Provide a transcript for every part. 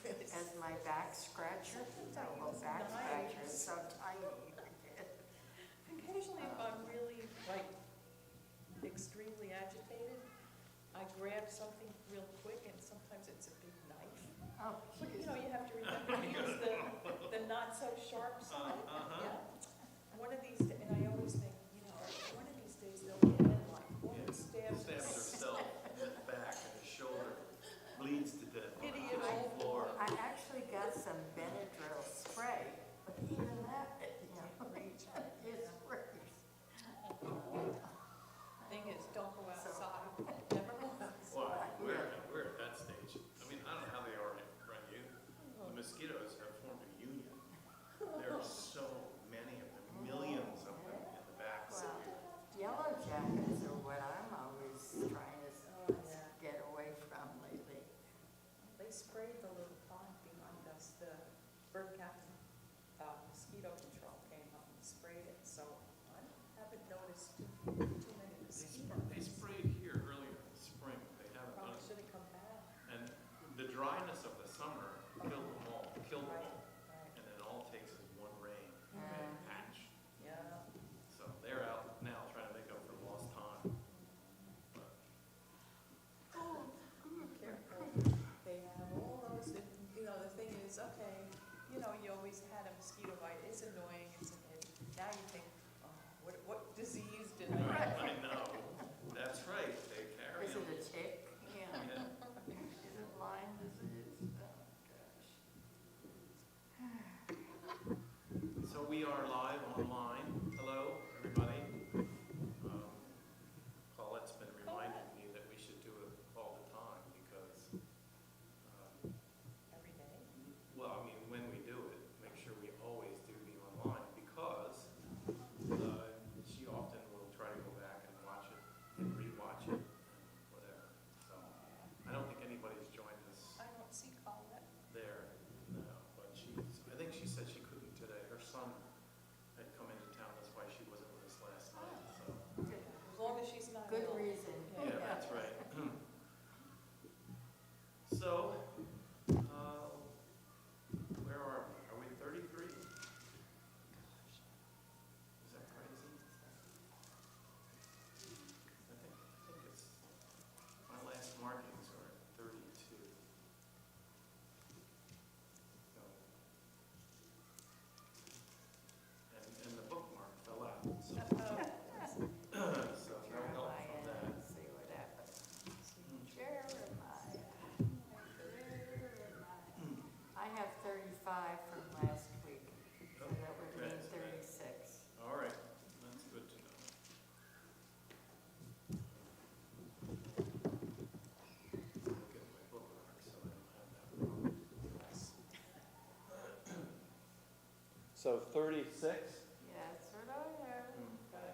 as my back scratcher. No, well, back scratcher is so tiny. Occasionally, if I'm really, like, extremely agitated, I grab something real quick, and sometimes it's a big knife. Oh, But, you know, you have to remember to use the not-so-sharp side. Yeah. One of these, and I always think, you know, one of these days they'll get in like woman stabs. Stabs herself in the back and the shoulder, bleeds to death on the Idiot. kitchen floor. I actually got some Benadryl spray, but even that, you know, is worse. Thing is, don't go So- outside. Never go outside. Well, we're at that stage. I mean, I don't know how they are around you. The mosquitoes have formed a union. There are so many of them, millions of them in the backs. Well, yellow jackets are what I'm always trying to Oh, yeah. get away from lately. They sprayed the little pond behind us, the bird captain, mosquito control came up and sprayed it, so I haven't noticed too many mosquitoes. They sprayed here earlier in the spring. They haven't done Probably it. should have come back. And the dryness of the summer killed them all, Right. And then all it takes is one rain and Yeah. a patch. Yeah. So they're out now trying to make up for lost time. But Careful. They have all those, you know, the thing is, okay, you know, you always had a mosquito bite, it's annoying, now you think, oh, what disease did I get? I know, that's right, they carry Is them. it a tick? Yeah. Yeah. Is it Lyme disease? Oh, gosh. So we are live online. Hello, everybody. Paulette's been reminding me that we should do it all the time because, Every day. well, I mean, when we do it, make sure we always do the online because she often will try to go back and watch it and rewatch it and whatever. So I don't think anybody's joined us I don't see Colette. there, no, but I think she said she couldn't today. Her son had come into town, that's why she wasn't with us last night, so. Good. As long as she's not Good ill. reason. Yeah, that's right. So, where are we? Are we 33? Is that crazy? I think it's, my last markings are at 32. So, and the bookmark fell out, so, so no help from that. Jeremiah, see what happens. Jeremiah. I have 35 from last week, so that would mean That's right. 36. All right, that's good to know. Look at my bookmark, so I don't have that wrong. So 36? Yeah, that's what I have. Okay.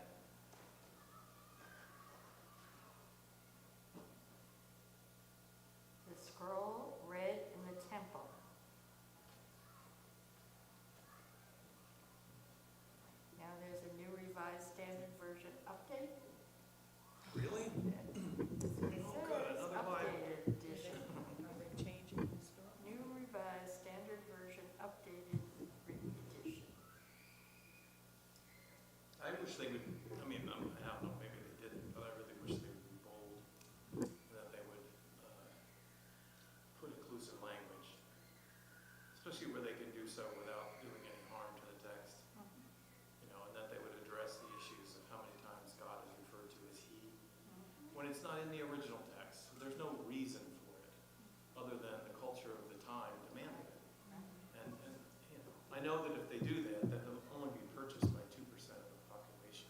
The scroll read in the temple. Now there's a new Revised Standard Version update. Really? It Oh, good, says another Bible. updated edition. Are they changing the story? New Revised Standard Version updated edition. I wish they would, I mean, I don't know, maybe they didn't, but I really wish they would be bold, that they would put inclusive language, especially where they can do so without doing any harm to the text. You know, and that they would address the issues of how many times God is referred to as He, when it's not in the original text. So there's no reason for it, other than the culture of the time demanding it. And you know, I know that if they do that, then they'll only be purchased by 2% of the population.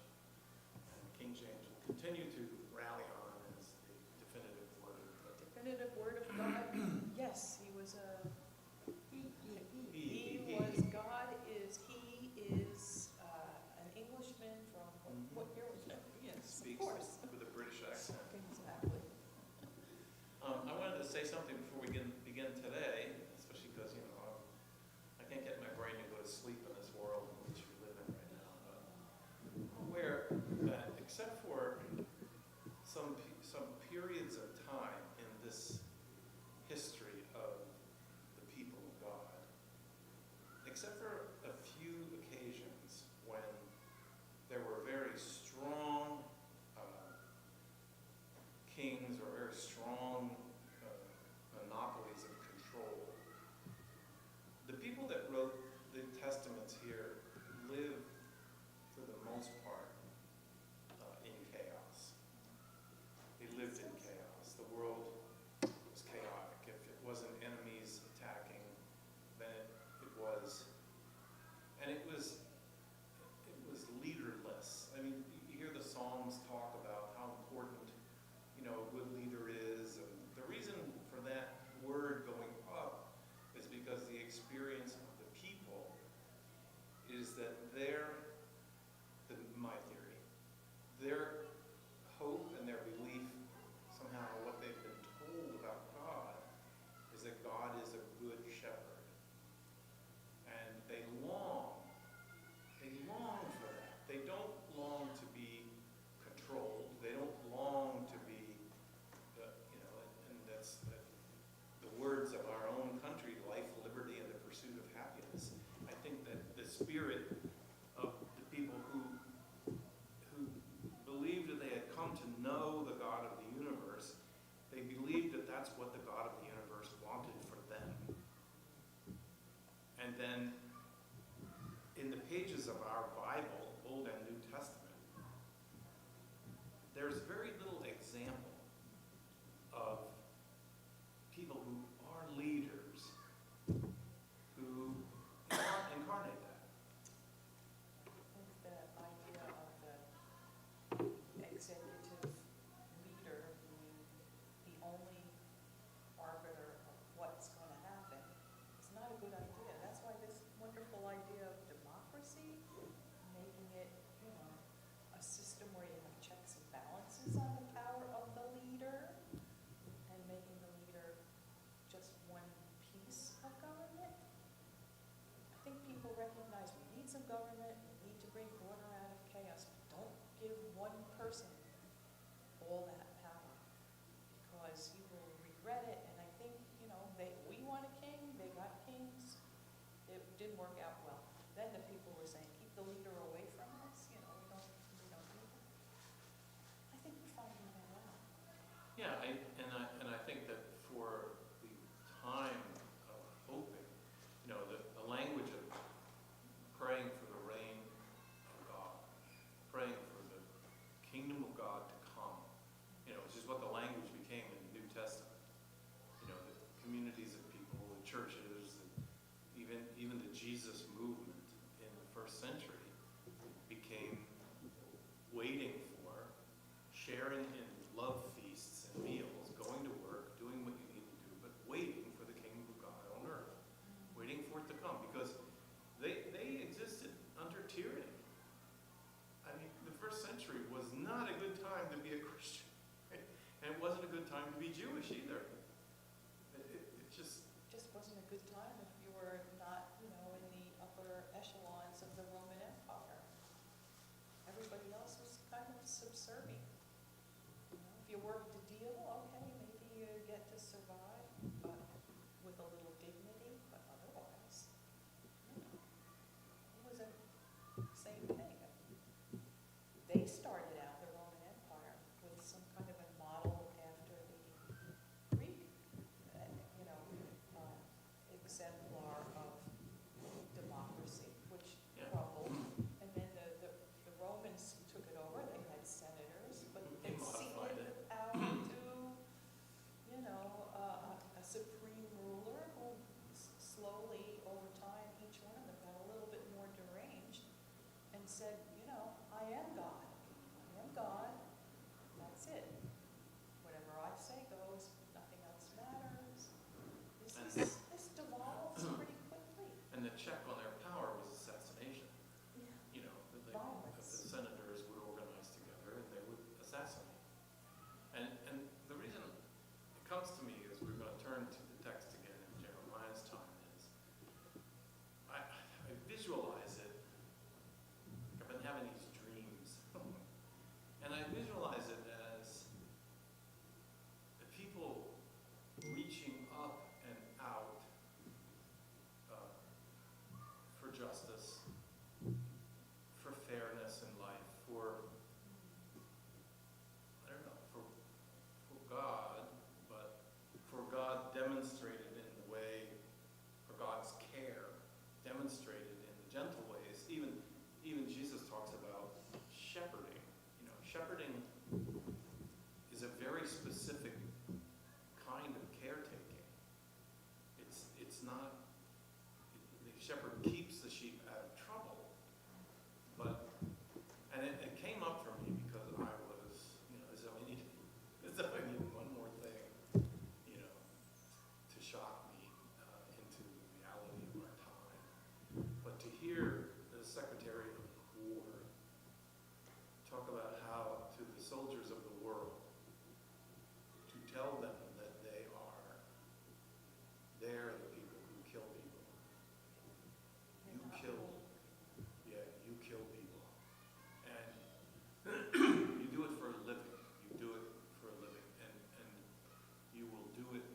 recognize we need some government, we need to bring order out of chaos, but don't give one person all that power, because you will regret it. And I think, we want a king, they got kings, it didn't work out well. Then the people were saying, keep the leader away from us, we don't need that. I think we're finding that out. Yeah, and I think that for the time of hoping, the language of praying for the reign of God, praying for the kingdom of God to come, which is what the language became in the New Testament. The communities of people, the churches, even the Jesus movement in the first century became waiting for, sharing in love feasts and meals, going to work, doing what you need to do, but waiting for the kingdom of God on earth, waiting for it to come, because they existed under tyranny. I mean, the first century was not a good time to be a Christian, right? And it wasn't a good time to be Jewish either. It just Wasn't a good time if you were not, in the upper echelons of the Roman Empire. Everybody else was kind of subservient. If you worked a deal, okay, maybe you get to survive, but with a little dignity, but otherwise, it was a same thing. They started out, the Roman Empire, with some kind of a model after the Greek, exemplar of democracy, which Yeah. crumbled. And then the Romans took it over. They had senators, but They they modified ceded it. the power to, a supreme ruler who slowly, over time, each one of them got a little bit more deranged and said, I am God. I am God. That's it. Whatever I say goes. Nothing else matters. This devolves pretty quickly. And the check on their power was assassination. Yeah. The Violence. senators would organize together and they would assassinate. And the reason it comes to me is we're going to turn to the text again in Jeremiah's time is I visualize it. I've been having these dreams. And I visualize it as the people reaching up and out for justice, for fairness in life, for God, but for God demonstrated in the way, for God's care demonstrated in the gentle ways. Even Jesus talks about shepherding. Shepherding is a very specific kind of caretaking. It's not, the shepherd keeps the sheep out of trouble, and it came up for me because I was, as though I needed one more thing, to shock me into the reality of our time. But to hear the Secretary of War talk about how to the soldiers of the world, to tell them that they're the people who kill people. You kill people. And you do it for a living. You do it for a living. And you will do it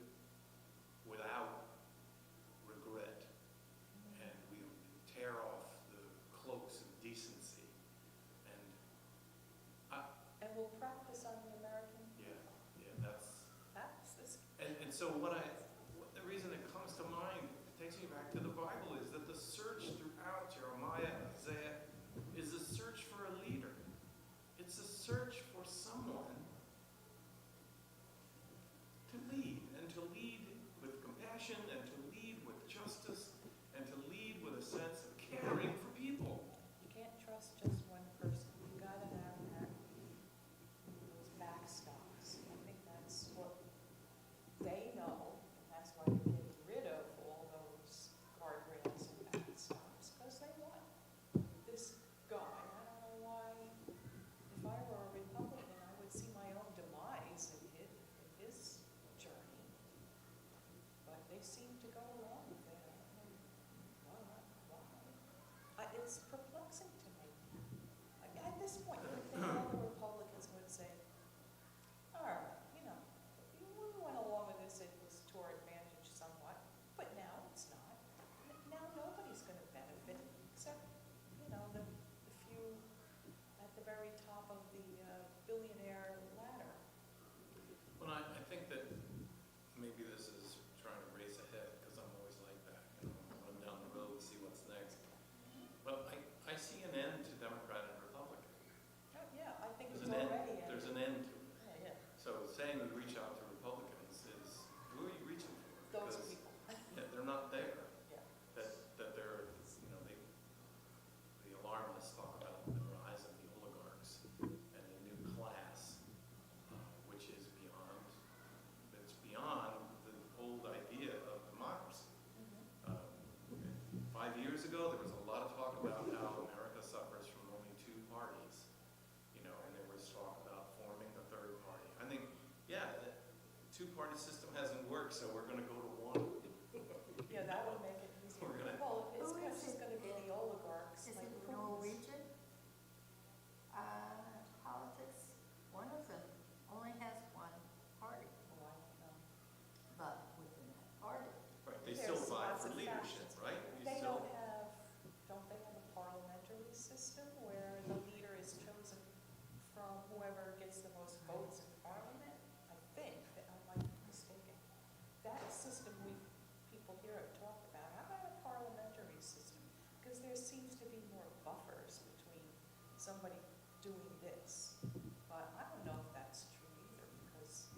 without regret. And we tear off the cloaks of decency. And we'll practice on the American. That's this. and so the reason it comes to mind, it takes me back to the Bible, is that the search throughout Jeremiah and Isaiah is a search for a leader. It's a search for someone to lead, and to lead with compassion, and to lead with justice, and to lead with a sense of caring for people. You can't trust just one person. You gotta have those backstops. I think that's what they know, and that's why they're getting rid of all those guardrails and backstops, because they want this guy. I don't know why. If I were a Republican, I would see my own demise in his journey. But they seem to go along with it. I don't know why. work, so we're gonna go to one. Yeah, that would make it easier. We're gonna- Well, it's Who is just it gonna be in- the oligarchs, Is like it Putin's. Norwegian? Politics, one of them only has one party, Oh, I don't know. but within that party, Right, they There's still vie lots for of leadership, factions. right? You They still- don't they have a parliamentary system where the leader is chosen from whoever gets the most votes in parliament? I think, that I might be mistaken. That system people here have talked about, how about a parliamentary system? Because there seems to be more buffers between somebody doing this. But I don't know if that's true either, because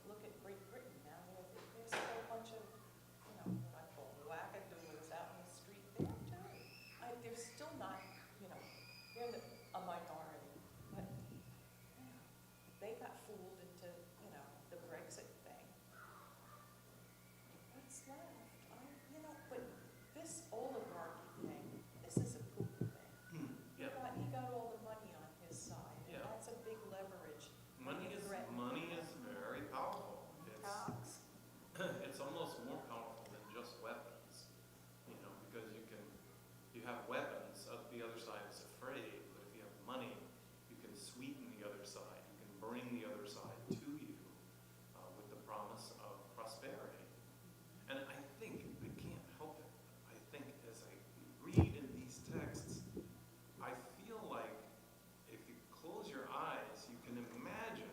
look at Great Britain now, there's a whole bunch of, what I call wackadoodles out in the street there too. They're still not, they're a minority, but they got fooled into, the Brexit thing. What's left? But this oligarchy thing, this is a Putin thing. Yeah, He got all the money on his side, and Yeah. that's a big leverage. money is very powerful. talks. It's almost more powerful than just weapons, because you have weapons, the other side is afraid, but if you have money, you can sweeten the other side, you can bring the other side to you with the promise of prosperity. And I can't help it, I think as I read in these texts, I feel like if you close your eyes, you can imagine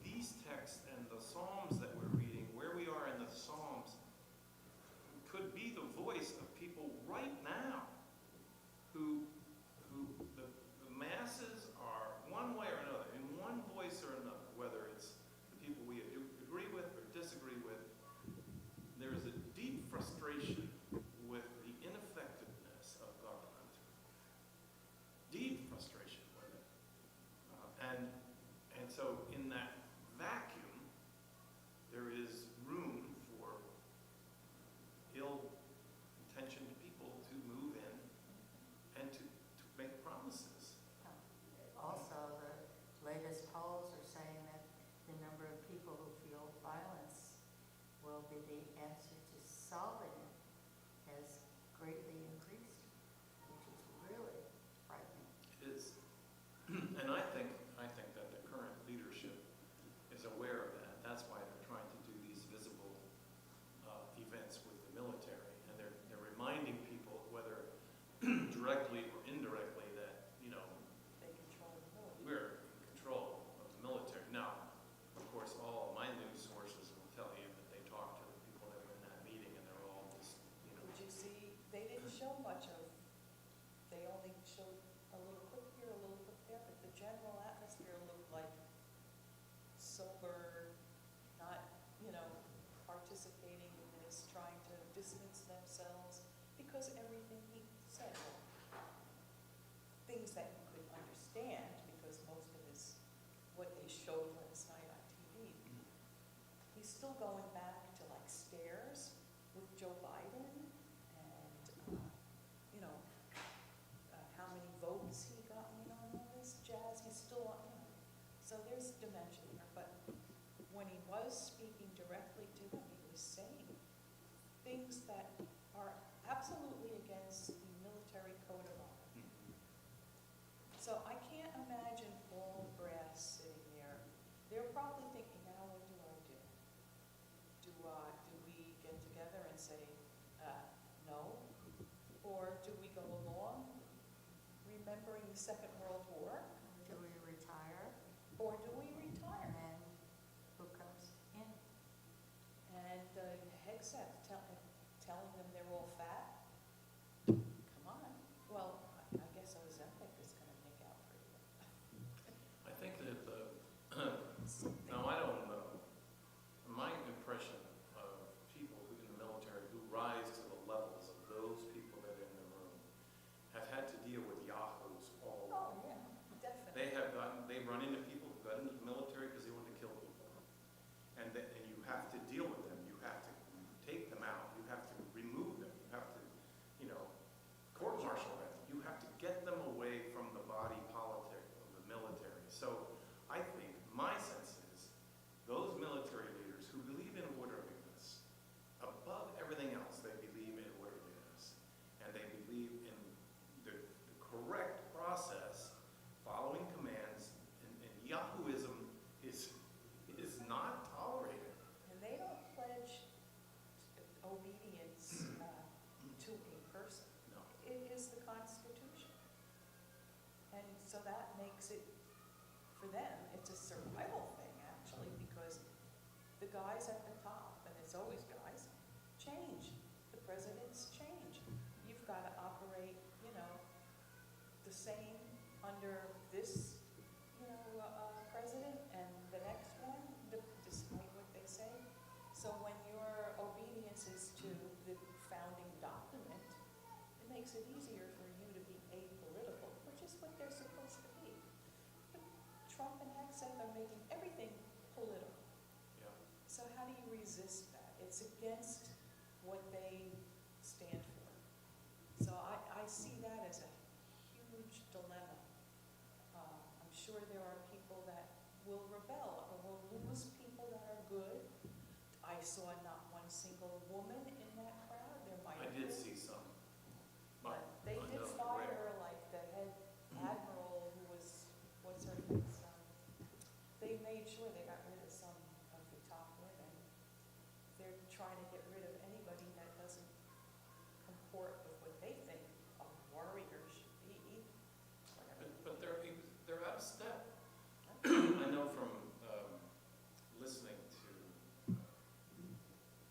these texts and the Psalms that we're reading, where we are in the Psalms, could be the voice of people right now who the masses are one way or another, in one voice or another, whether it's the people we agree with or disagree with, there is a deep frustration with the ineffectiveness of government. Deep frustration with it. And so in that vacuum, there is room for ill-intentioned people to move in and to make promises. Also, the latest polls are saying that the number of people who feel violence will be the answer to solving it has greatly increased, which is really frightening. It is. And I think that the current leadership is aware of that. That's why they're trying to do these visible events with the military. And they're reminding people, whether directly or indirectly, that, They control the military. we're in control of the military. Now, of course, all my news sources will tell you that they talked to the people that were in that meeting and they're all just, Would you see, they didn't show much of, they only showed a little clip here, a little clip there, but the general atmosphere looked like sober, not, participating in this, trying to distance themselves, because everything he said were things that you could understand, because most of his, what they showed last night on TV. He's still going back to like stairs with Joe Biden and, how many votes he got, all this jazz. He's still on, so there's dimension there. But when he was speaking directly to them, he was saying things that are absolutely against the military code of honor. So I can't imagine all the brass sitting there. They're probably thinking, now what do I do? Do we get together and say, no? Or do we go along, remembering the Second World War? Do we retire? Or do we retire? And then who comes in? And Hegseth telling them they're all fat? Come on. Well, I guess Ozempic is going to make out pretty well. I think that now I don't know. My impression of people in the military who rise to the levels of those people that are in the room have had to deal with yahoos all Oh, along. yeah, definitely. They've run into people who got into the military because they wanted to kill people. And you have to deal with them. You have to take for them, it's a survival thing, actually, because the guys at the top, and it's always guys, change. The presidents change. You've got to operate, the same under this, president and the next one, despite what they say. So when your obedience is to the founding document, it makes it easier for you to be apolitical, which is what they're supposed to be. But Trump and Hegseth are making everything political. Yeah. So how do you resist that? It's against what they stand for. So I see that as a huge dilemma. I'm sure there are people that will rebel or will lose people that are good. I saw not one single woman in that crowd. There might I have did been. see some. But they I did know, fire right. like the head admiral who was, what's her name? They made sure they got rid of some of the top women. They're trying to get rid of anybody that doesn't comport with what they think a warrior should be. But they're out of step. I know from listening to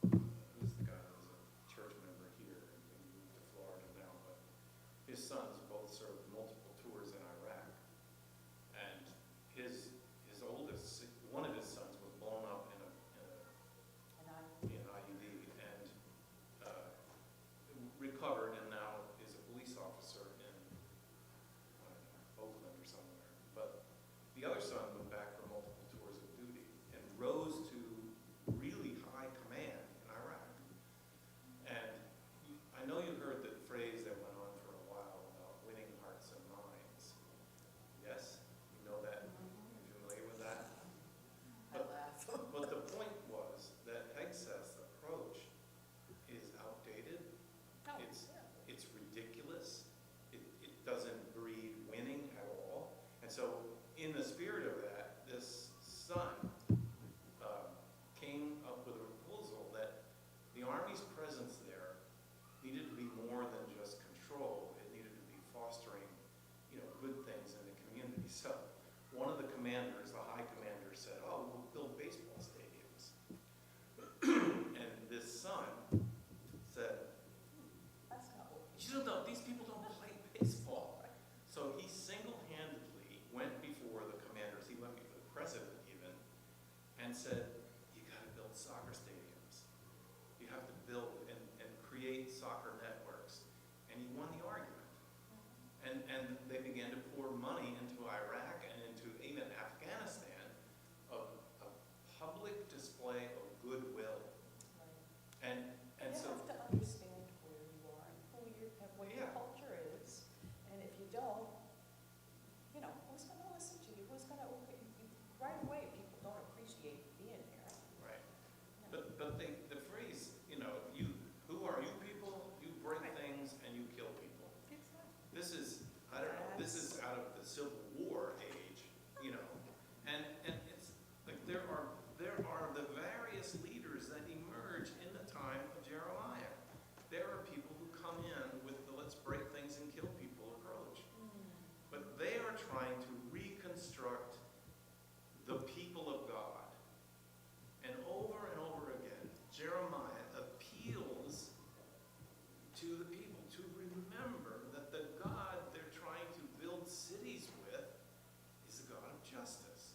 who's the guy that was a church member here and moved to Florida now, but his sons both served multiple tours in Iraq, and his oldest, one of his sons was blown up in an IUD and recovered and now is a police officer in Oakland or somewhere. But the other son went back for multiple tours of duty and rose to really high command in Iraq. And I know you heard the phrase that went on for a while about winning hearts and minds. Yes? You know that? You're familiar with that? I laugh. But the point was that Hegseth's approach is outdated. Oh, It's yeah. it's ridiculous. It doesn't breed winning at all. And so, in the spirit of that, this son came up with a proposal that the Army's presence there needed to be more than just control. It needed to be fostering, good things in the community. So, one of the commanders, the high commander, said, "Oh, we'll build baseball stadiums." And this son said, That's not what we "You don't know, these people don't play baseball." So he single-handedly went before the commanders, he went before the president even, and said, "You gotta build soccer stadiums. You have to build and create soccer networks." And he won the argument. And they began to pour money into Iraq and into even Afghanistan of a public display of goodwill. Right. And You so, have to understand where you are and who and what your Yeah. culture is. And if you don't, who's going to listen to you? Who's going to, right away, people don't appreciate being there. right. You know. But the phrase, who are you people? You break things and you kill people. This is, I don't know, this is out of the Civil War age, and it's like there are the various leaders that emerge in the time of Jeremiah. There are people who come in with the let's break things and kill people approach. But they are trying to reconstruct the people of God. And over again, Jeremiah appeals to the people to remember that the God they're trying to build cities with is a God of justice,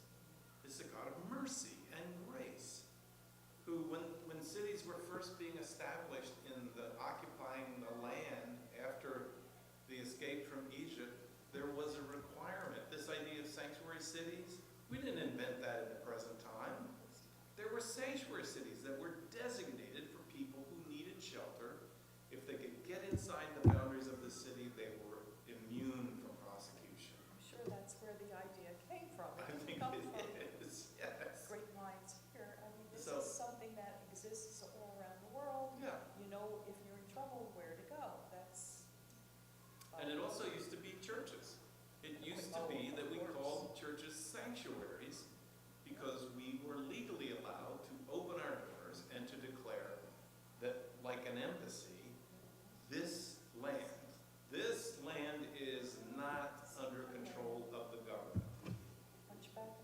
is a God of mercy and grace, who when cities were first being established in occupying the land after the escape from Egypt, there was a requirement. This idea of sanctuary cities, we didn't invent that in the present time. There were sanctuary cities that were designated for people who needed shelter. If they could get inside the boundaries of the city, they were immune from prosecution. I'm sure that's where the idea came from. I It think come it from is, yes. great minds here. I mean, this So- is something that exists all around the world. Yeah. You know, if you're in trouble, where to go. That's. And it also used to be churches. It used to be that we called churches sanctuaries because we were legally allowed to open our doors and to declare that, like an embassy, this land is not under control of the government. Hunchback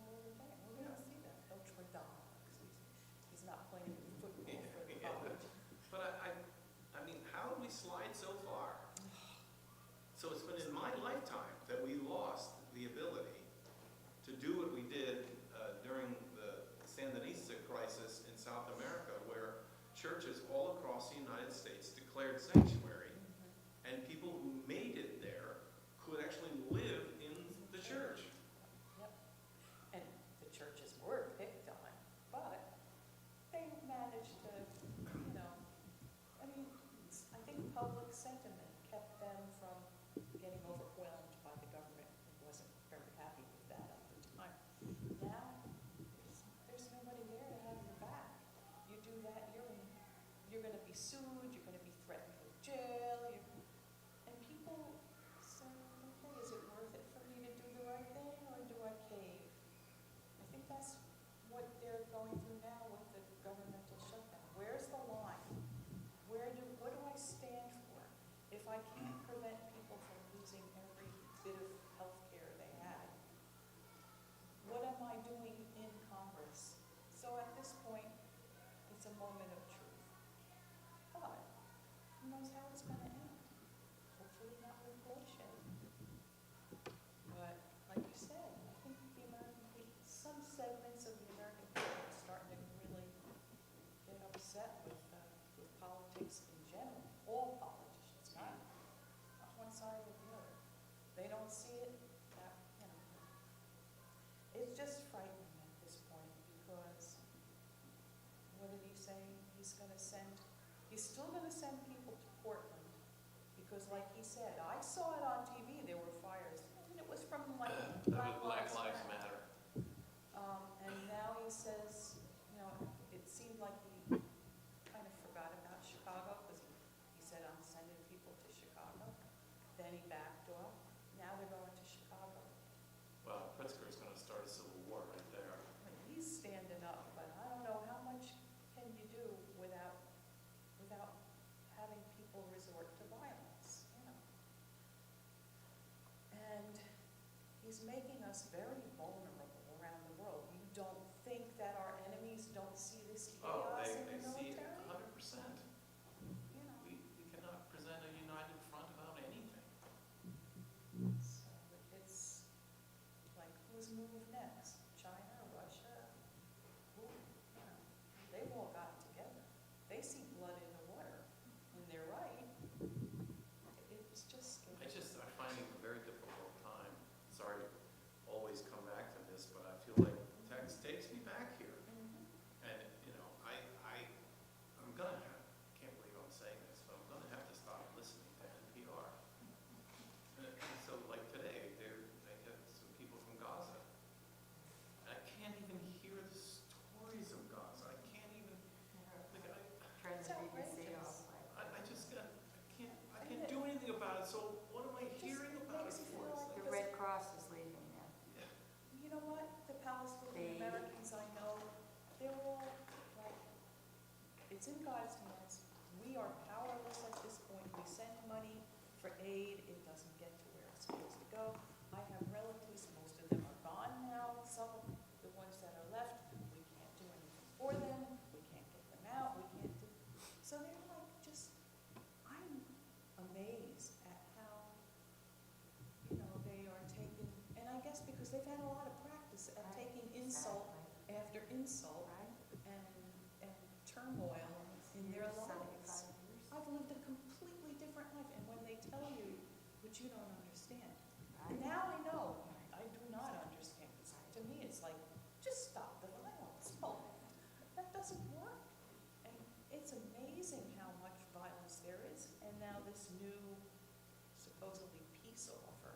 sued, you're gonna be threatened with jail, and people say, okay, is it worth it for me to do the right thing, or do I cave? I think that's what they're going through now with the governmental shutdown. Where's the line? What do I stand for? If I can't prevent people from losing every bit of health care they had, what am I doing in Congress? So at this point, it's a moment of truth. But who knows how it's going to end? Hopefully not with bloodshed. But like you said, I think the American people, some segments of the American people are starting to really get upset with politics in general. All politicians, not one side or the other. They don't see it. It's just frightening at this point because what did he say? He's still going to send people to Portland because, like he said, I saw it on TV. There were fires, and it was from like Black Lives Matter. And now he says, it seemed like he kind of forgot about Chicago because he said, I'm sending people to Chicago. Then he backed off. Now they're going to Chicago. Well, Pritzker's going to start a civil war right there. He's standing up, but I don't know how much can you do without having people resort to violence, And he's making us very vulnerable around the world. You don't think that our enemies don't see this chaos in the see military? 100%. We cannot present a united front about anything. So it's like, who's moved next? China, Russia? Who? They've all gotten together. They see blood in the water, and they're right. It's just scary. I'm finding a very difficult time. Sorry to always come back to this, but I feel like text takes me back here. And, I'm gonna have, can't believe I'm saying this, but I'm gonna have to stop listening to NPR. And so like today, they had some people from Gaza. I can't even hear the stories of Gaza. I can't even, Turn It's the BBC outrageous. off. I can't do anything about it, so what am I hearing about it makes you for? feel It's like The Red Cross is leaving now. You know what? The Palestinian Americans I know, they're all like, it's in God's hands. We are powerless at this point. We send money for aid. It doesn't get to where it's supposed to go. I have relatives. Most of them are gone now. Some of the ones that are left, we can't do anything for them. We can't get them out. We can't do. So they're like I'm amazed at how, they are taking, and I guess because they've had a lot of practice at Right. taking insult Exactly. after insult Right? and turmoil in their Years, lives. 75 years. I've lived a completely different life, and when they tell you, which you don't understand, Right? now I know, I do not understand. To me, it's like, just stop the violence. No, that doesn't work. And it's amazing how much violence there is, and now this new supposedly peace offer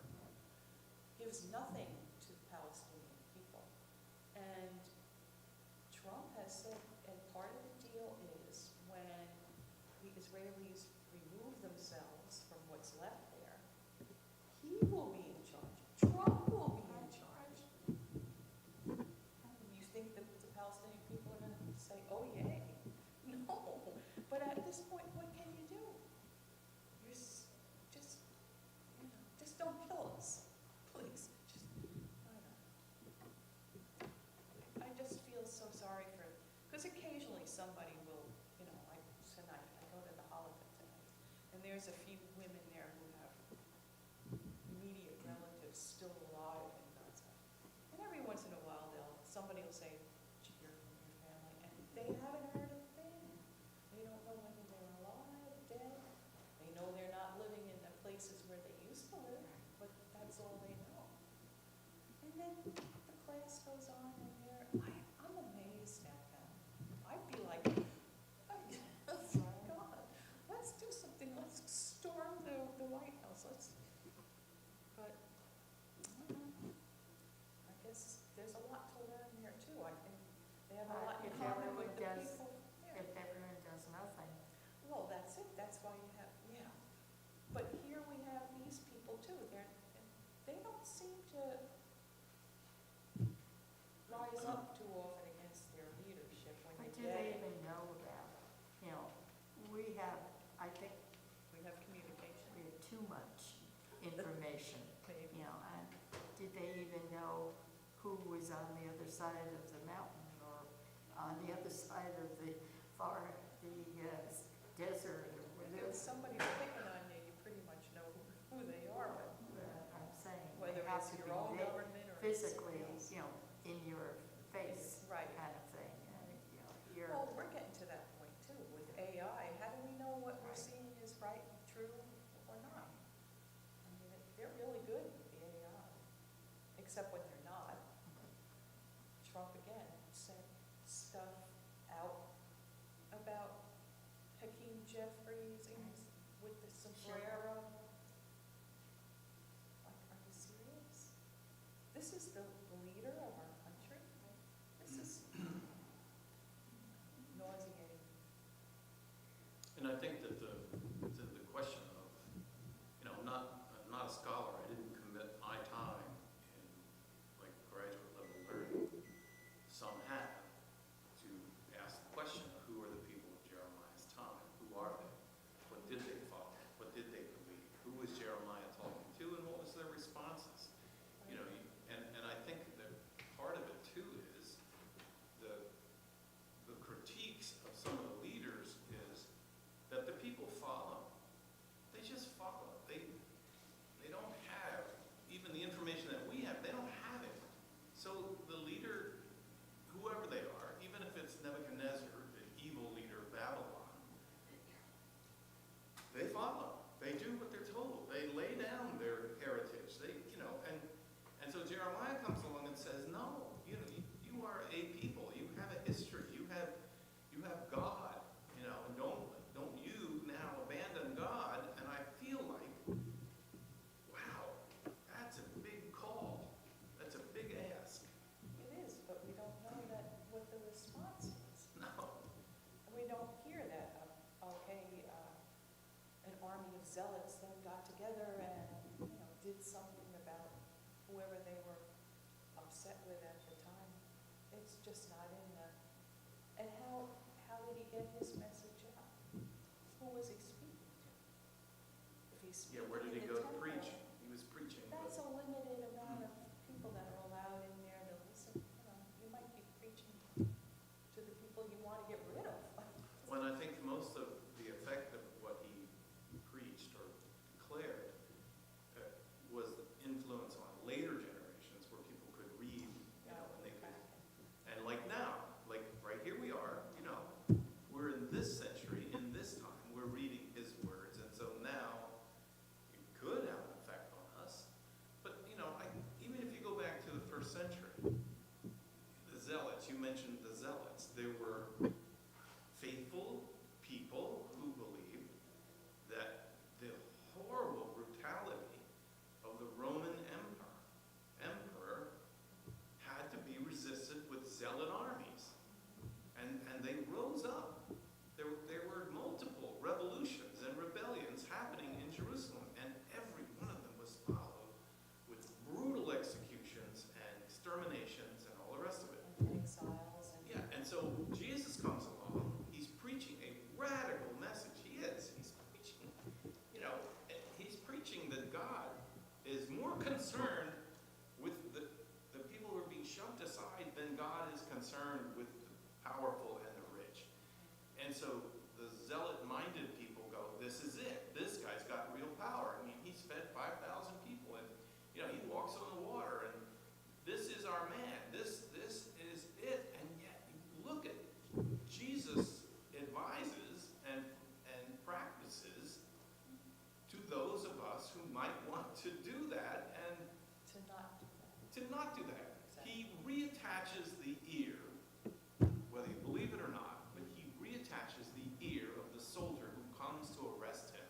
gives nothing to the Palestinian people. And Trump has said, and part of the deal is when the Israelis remove themselves from what's left there, he will be in charge. Trump will be in charge. You think that the Palestinian people are going to say, oh, yay? No. But at this point, what can you do? You're just don't kill us. Please. I just feel so sorry because occasionally somebody will, like tonight, I go to the holiday tonight, and there's a few women there who have immediate relatives still alive in Gaza. And every once in a while, somebody will say, did you hear from your family? And they haven't heard a thing. They don't know whether they're alive, dead. They know they're not living in the places where they used to live, but that's all they know. And then the class goes on, and I'm amazed at them. I'd be like, oh, God, let's do something. Let's who was on the other side of the mountain or on the other side of the desert or If whatever. somebody's picking on you, you pretty much know who they are, but I'm saying, whether they have it's to your own be there government or physically, somebody else. you know, in your face Right. kind of thing. And, you know, you're, Well, we're getting to that point too with AI. How do we know what we're Right. seeing is right and true or not? I mean, they're really good with the AI, except when they're not. Trump again sent stuff out about Hakeem Jeffries with the sombrero. Like, are you serious? This is the leader of our country? This is nauseating. And I think that the question of, I'm not a scholar, I didn't commit my time in like graduate level learning. Some have, to ask the question of who are the people of Jeremiah's time? Who are they? What did they follow? What did they believe? Who was Jeremiah talking to, and what was their responses? And I think that part of it too is the critiques of some of the leaders is that the people follow. They just follow. They don't have even the information that we have. They don't have it. So the leader, whoever they are, even if it's Nebuchadnezzar, the evil leader of Babylon, they follow. They do what they're told. They lay down their heritage. And so Jeremiah comes along and says, no, you are a people. You have a history. You have God. And don't you now abandon God? And I feel like, wow, that's a big call. That's a big ask. It is, but we don't know what the response is. No. And we don't hear that, an army of zealots then got together and, did something about whoever they were upset with at the time. It's just not in the, and how did he get his message out? Who was he speaking to? If he's Yeah, speaking where did he in go the to temple, preach? He was preaching. that's a limited amount of people that are allowed in there to listen. You might be preaching to the people you want to get rid of. When I think most of the effect of what he preached or declared was the influence on later generations where people could read, and they could, and like now, like right here we are, we're in this century, in this time, we're reading his words, and so now it could have an effect on us. But, even if you go back to the first century, the zealots, you mentioned the zealots, there were faithful people who believed that the horrible brutality of the Roman emperor had to be resisted with zealot armies. And they rose up. There were multiple revolutions and rebellions happening in Jerusalem, and every one of them was followed with brutal executions and exterminations and all the rest of it. And exiles and. Yeah, and so Jesus comes along, he's preaching a radical message. He is. He's preaching, he's preaching that God is more concerned with the people who are being shoved aside than God is concerned with the powerful and the rich. And so the zealot-minded people go, this is it. This guy's got real power. I mean, he's fed 5,000 people, and, he walks on the water, and this is our man. This is it. And yet, look at Jesus advises and practices to those of us who might want to do that and To not do that. to not do that. He reattaches the ear, whether you believe it or not, but he reattaches the ear of the soldier who comes to arrest him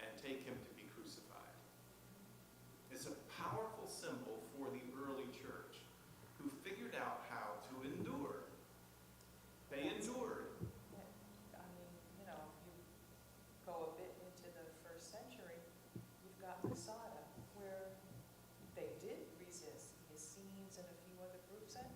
and take him to be crucified. It's a powerful symbol for the early church who figured out how to endure. They endured. I mean, if you go a bit into the first century, you've got Masada, where they did resist the Essenes and a few other groups, and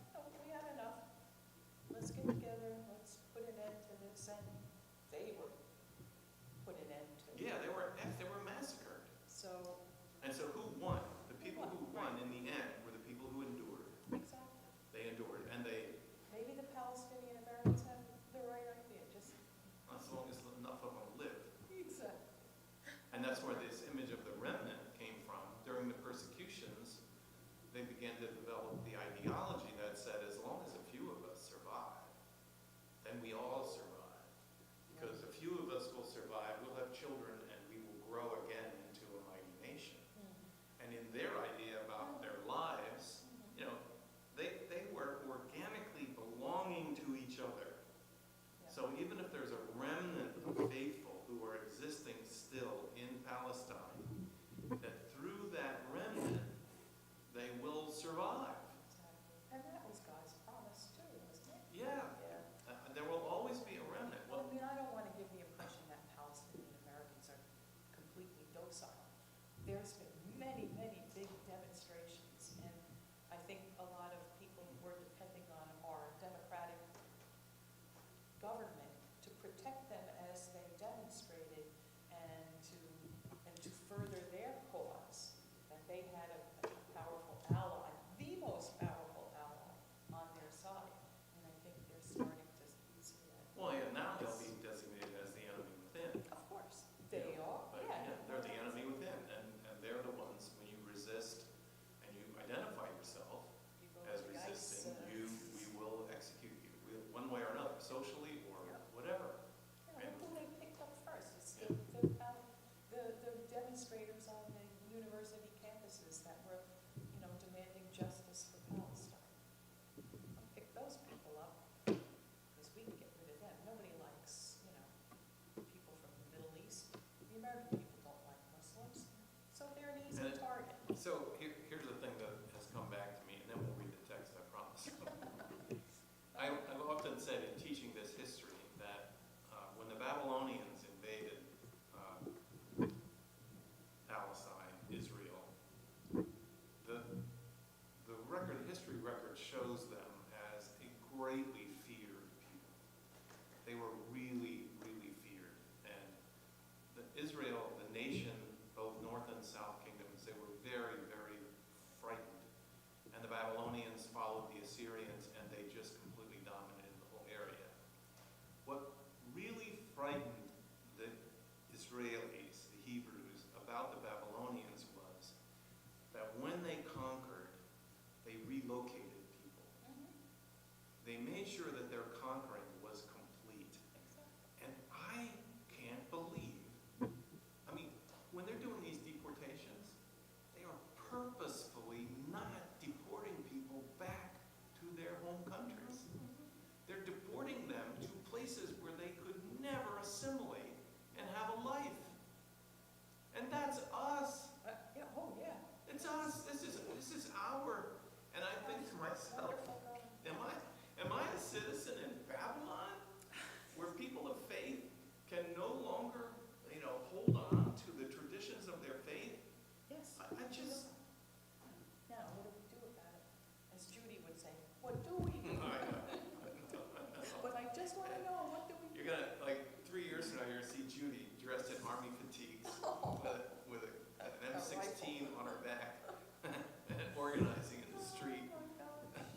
organizing in the street. Oh my gosh.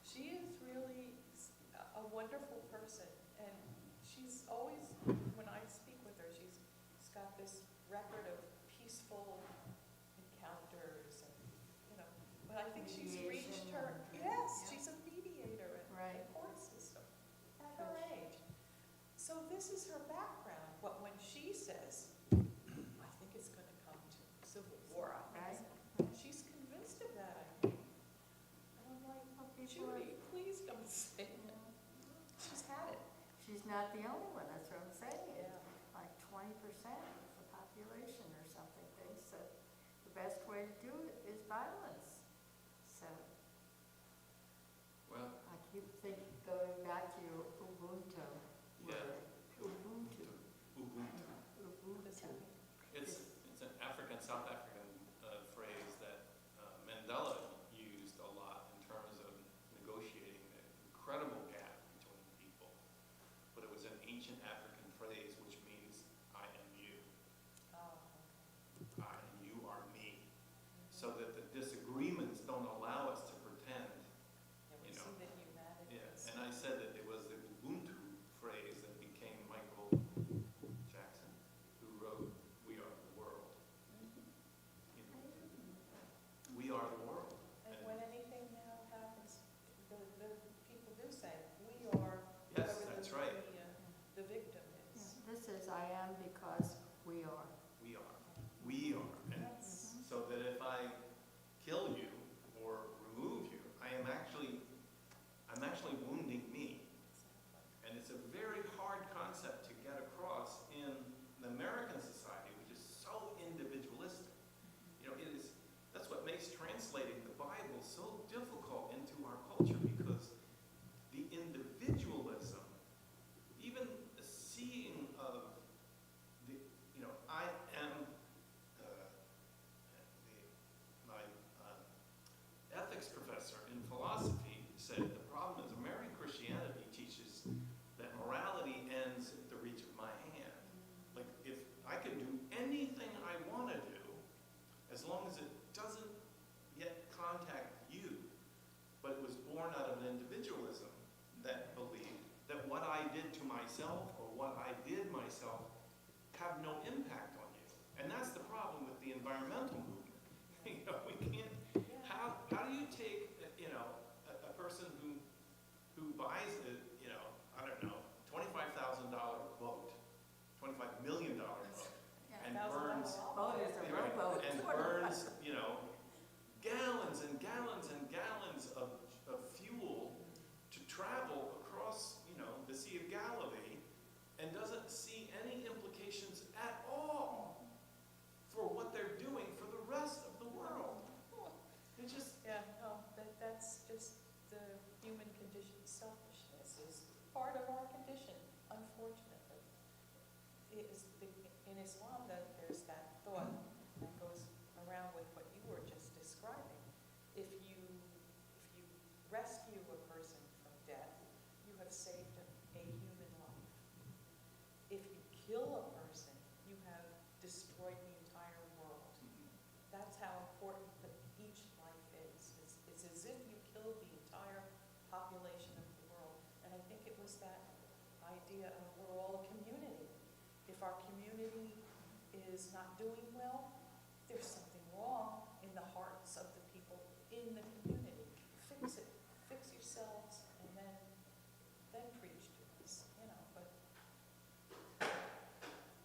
She is really a wonderful person, and she's always, when I speak with her, she's got this record of peaceful encounters and, but I think she's reached Mediation her, and- yes, yeah. she's a mediator in Right. the court system at her age. So this is her background, but when she says, I think it's gonna come to civil war, I think it's she's convinced of that, I think. And I'm like, Well, people are- Judy, please don't say that. She's had it. She's not the only one, that's what I'm saying. Yeah. Like 20% of the population or something thinks that the best way to do it is violence. So Well, I keep thinking, going back to your Ubuntu Yeah. word. Ubuntu. Ubuntu. What does that Ubuntu. mean? It's an South African phrase that Mandela used a lot in terms of negotiating the incredible gap between people. But it was an ancient African phrase which means I am you. Oh, I and you are me. So that the disagreements don't allow us to pretend. yeah, we You know. see the humanity. Yeah, and I said that it was the Ubuntu phrase that became Michael Jackson, who wrote "We Are the World." You know, we are the world. And when anything now happens, the people do say, we are, Yes, whoever that's right. the victim Yeah, is. this is I am because we are. We are. We are. And That's, so that if I kill you or remove you, I'm actually wounding me. And it's a very hard concept to get across in the American society, which is so individualistic. It is, that's what makes translating the Bible so difficult into our culture, because the individualism, even the seeing of the, I am, my ethics professor in philosophy said the problem is American Christianity teaches that morality ends at the reach of my hand. Like, if I could do anything I want to do, as long as it doesn't yet contact you, but it was born out of an individualism that believed that what I did to myself or what I did myself have no impact on you. And that's the problem with the environmental movement. We can't, how do you take, a person who buys I don't know, $25,000 boat, $25 million boat, Yeah. and $1,000 burns, Boat is a Right, rowboat. and burns, gallons and gallons and gallons of fuel to travel across, the Sea of Galilee, and doesn't see any implications at all for what they're doing for the rest of the world. It just, yeah, no, that's just the human condition. Selfishness is part of our condition, unfortunately. In Islam, there's that thought that goes around with what you were just describing. If you rescue a person from death, you have saved a human life. If you kill a person, you have destroyed the entire world. That's how important each life is. It's as if you killed the entire population of the world. And I think it was that idea of we're all a community. If our community is not doing well, there's something wrong in the hearts of the people in the community. Fix it. Fix yourselves, and then preach to us, but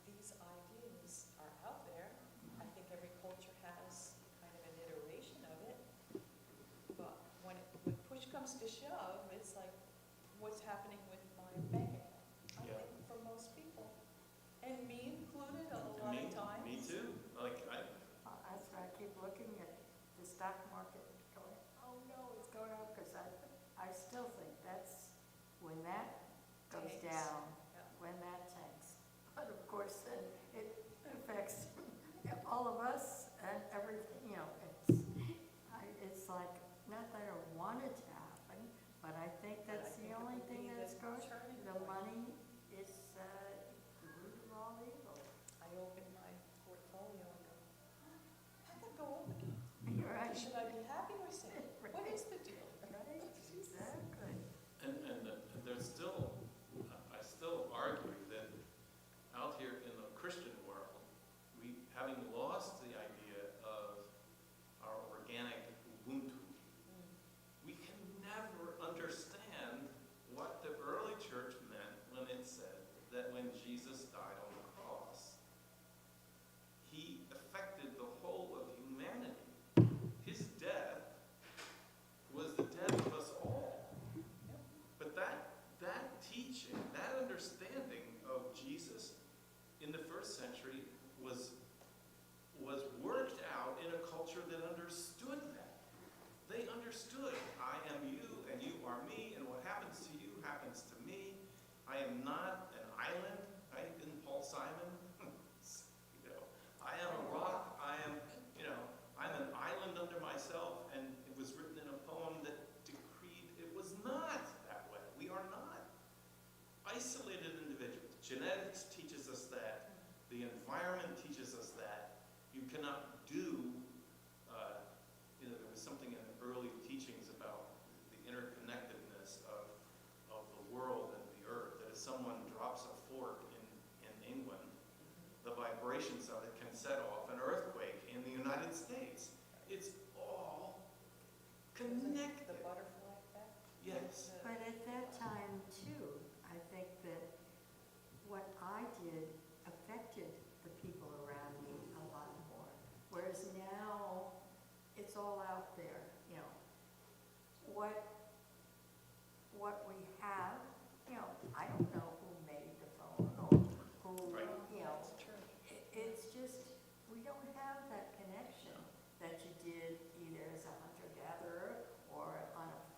these ideas are out there. I think every culture has kind of an iteration of it, but when push comes to shove, it's like, what's happening with my bank account? I Yeah. think for most people, and me included, a lot of times. me too. That's why I keep looking at the stock market going, oh no, it's going up, because I still think that's when that goes Tanks. down, Yeah. when that tanks. But of course, then it affects all of us and everything, it's like, not that I want it to happen, but I think But I that's think the it only would thing be that's the going, turning the point. money is the root of all evil. I open my portfolio and go, I could go up again. You're right. Should I be happy or understood. I am you and you are me, and what happens to you happens to me. I am not an island, right? Didn't Paul Simon? I am a rock. I am, I'm an island unto myself, and it was written in a poem that decreed it was not that way. We are not isolated individuals. Genetics teaches us that. The environment teaches us that. You cannot do, there was something in the early teachings about the interconnectedness of the world and the earth, that if someone drops a fork in England, the vibrations of it can set off an earthquake in the United States. It's all connected. The butterfly effect? Yes. But at that time too, I think that what I did affected the people around me a lot more. Whereas now, it's all out there, What we have, I don't know who made the phone or who, Right. That's true. It's just, we don't have that connection that you did either as a hunter-gatherer or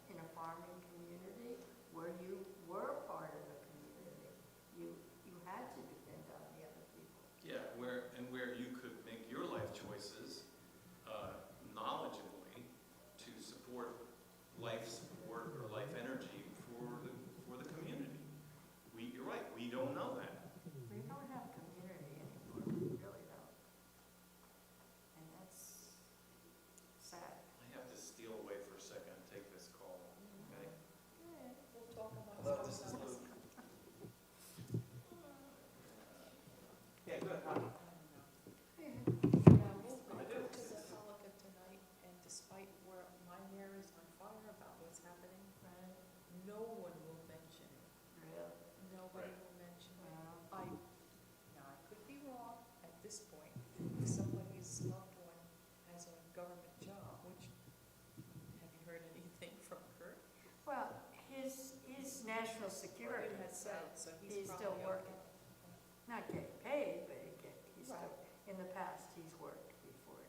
in a farming community where you were part of the community. You had to depend on the other people. Yeah, where you could make your life choices knowledgeably to support life support or life energy for the community. You're right, we don't know that. We don't have community anymore, we really don't. And that's sad. I have to steal away for a second and take this call, okay? We'll talk about Hello, this is something else. Luke. Yeah, go ahead. Yeah, we'll I go do. to the Holica tonight, and despite where my hair is on fire about what's happening, Right? no one will mention it. Really? Nobody Right. will mention it. Well, Now, I could be wrong at this point. If somebody's loved one has a government job, which, have you heard anything from Kurt? well, his national security You had said, so he's he's still probably working. okay. Not getting paid, but he's still, Right. in the past, he's worked before.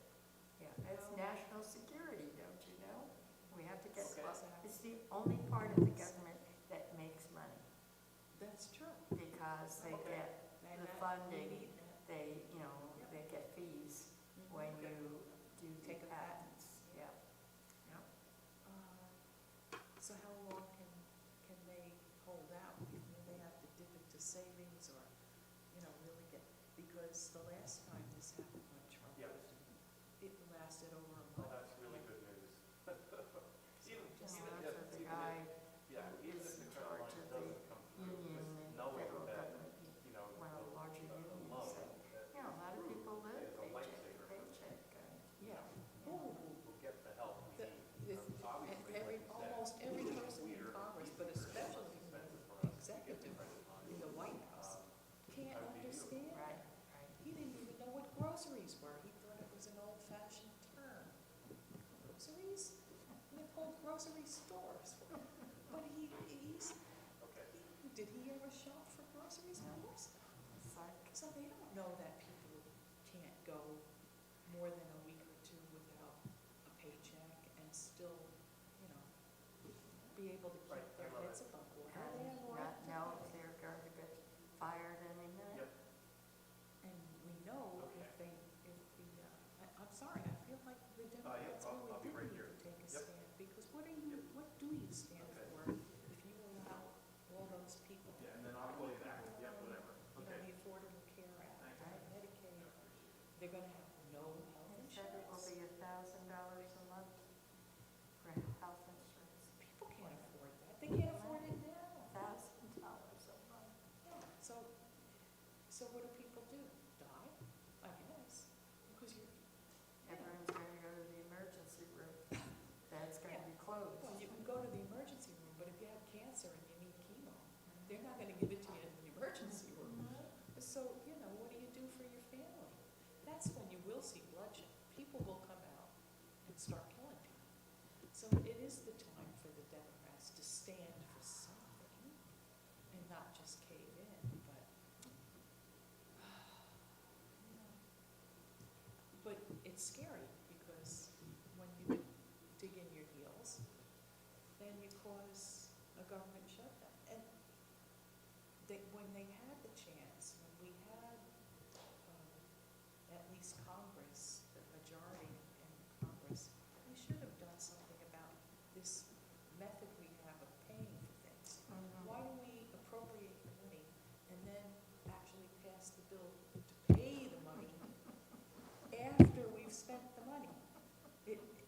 Yeah, it's Well- national security, don't you know? We have to get, Okay. it's the only part of the government that makes money That's true. because they Okay. get And the that- funding, we need that. they, they get fees when Okay. you do Take a patents. Yeah. Yeah. So how long can they hold out? Will they have to dip into savings or, really get, because the last time this happened on Trump, Yeah. it lasted over a Well, month. that's really good news. Just Even that's if- what the even guy Yeah, even is if in the charge credit of line the doesn't come through, union just and knowing federal that, government, one of the larger the unions. loan And, that a lot of people live is a paycheck to lifesaver. paycheck. Yeah. We'll get the help we The- need. And Obviously, like you said, almost every it's person in weird. Congress, but especially It's the expensive for us to get executive credit lines. in the White House, can't That would be understand. Right, that. right. He didn't even know what groceries were. He thought it was an old-fashioned term. Groceries? And they're called grocery stores. But he's, Okay. did he ever shop for groceries? Of No. course. It's like, So they don't know that people can't go more than a week or two without a paycheck and still, be able to keep Right, I their love heads it. above water. and They have a right not to know pay. if they're going to get fired any minute. Yep. And we know Okay. I'm sorry, I feel like the Democrats I'll really be do right need here. to take a Yep. stand, because what do you stand Okay. for if you allow all those people? Yeah, and then I'll call you back. Yeah, whatever. Okay. The Affordable Care Act, Thank you. Medicaid, they're gonna have no health They said it will insurance. be $1,000 a month for health insurance. People can't afford that, they can't afford it now. $1,000 a month. Yeah, so what do people do? Die, I guess, because you're. Everyone's going to go to the emergency room. That's going to be closed. Well, you can go to the emergency room, but if you have cancer and you need chemo, they're not gonna give it to you in the emergency room. So, what do you do for your family? That's when you will see bloodshed. People will come out and start killing people. So it is the time for the Democrats to stand for something and not just cave in, but, but it's scary because when you dig in your heels government shutdown. And when they had the chance, when we had at least Congress, the majority in Congress, we should have done something about this method we have of paying for things. Why do we appropriate the money and then actually pass the bill to pay the money after we've spent the money?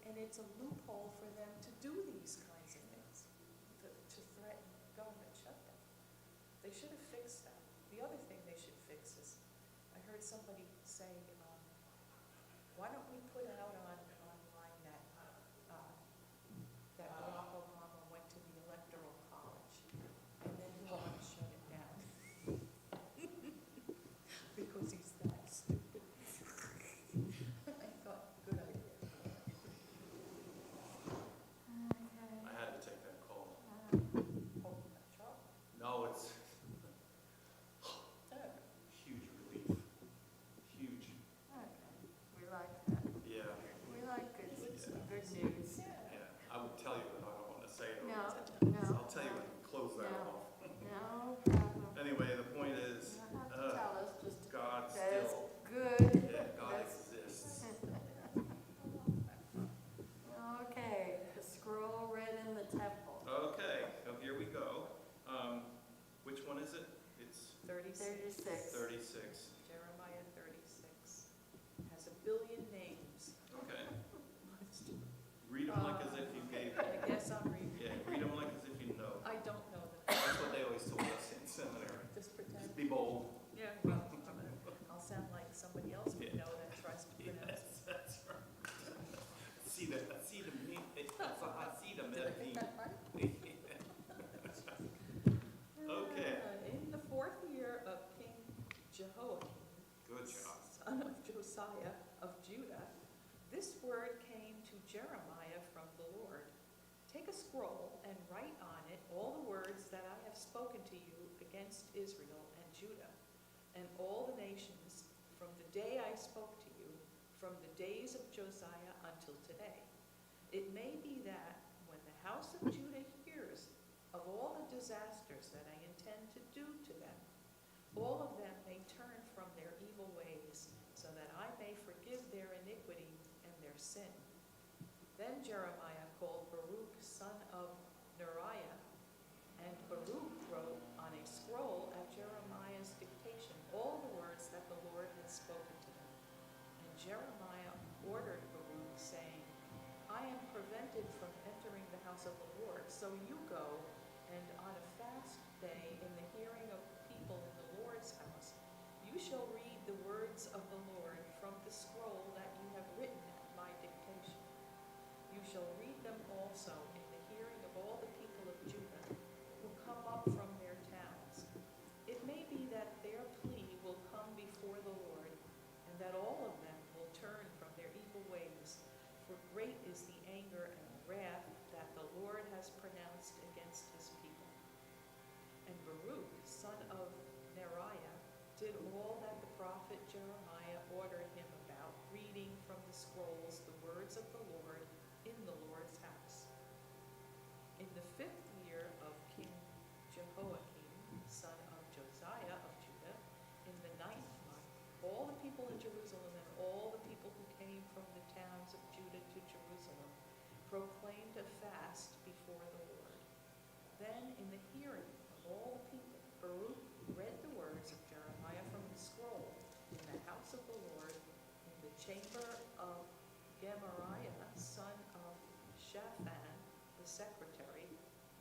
And it's a loophole for them to do these kinds of things, to threaten government shutdown. They should have fixed that. The other thing they should fix is, I heard somebody say, why don't we put out online that Barack Obama went to the Electoral College, and then we want to shut it down because he's that stupid. I thought, good idea. I had to take that call. Hold that chart. No, it's huge relief. Huge. Okay, we like that. Yeah, We like good Yeah. news. yeah. I would tell you, but I don't want to say it. No, So no. I'll tell you when we close that No. off. No problem. Anyway, the point is, You don't have to tell us, just God that is still, good. yeah, God That's- exists. Okay, the scroll read in the temple. Okay, so here we go. Which one is it? It's 36. 36. 36. Jeremiah 36 has a billion names. Okay. Read them like as if you gave, I guess I'm reading. yeah, read them like as if you know. I don't know them. That's what they always told us in seminary. Just pretend. Just be bold. Yeah, well, I'll sound like somebody else would Yeah. know that tries to pronounce. Yes, that's right. See the meat, it's a see the Did I get that right? Okay. In the 4th year of King Jehoiakim, Good job. son of Josiah of Judah, this word came to Jeremiah from the Lord. Take a scroll and write on it all the words that I have spoken to you against Israel and Judah and all the nations from the day I spoke to you, from the days of Josiah until today. It may be that when the house of Judah hears of all the disasters that I intend to do to them, all of them may turn from their evil ways, so that I may forgive their iniquity and their sin. Then Jeremiah called Baruch, son of Neriah, and Baruch wrote on a scroll at Jeremiah's dictation all the words that the Lord had spoken to him. And Jeremiah ordered Baruch, saying, I am prevented from entering the house of the Lord, so you go, and on a fast day, in the hearing of people in the Lord's house, you shall read the words of the Lord from the scroll that you have written at my dictation. You shall read them also in the hearing of all the people of Judah who come up from their towns. It may be that their plea will come before the Lord, and that all of them will turn from their evil ways, for great is the anger and wrath that the Lord has pronounced against his people. And Baruch, son of Neriah, did all that the prophet Jeremiah ordered him about, reading from the scrolls the words of the Lord in the Lord's house. In the 5th year of King Jehoiakim, son of Josiah of Judah, in the 9th month, all the people in Jerusalem and all the people who came from the towns of Judah to Jerusalem proclaimed a fast before the Lord. Then, in the hearing of all the people, Baruch read the words of Jeremiah from the scroll in the house of the Lord, in the chamber of Gemariah, son of Shaphan, the secretary,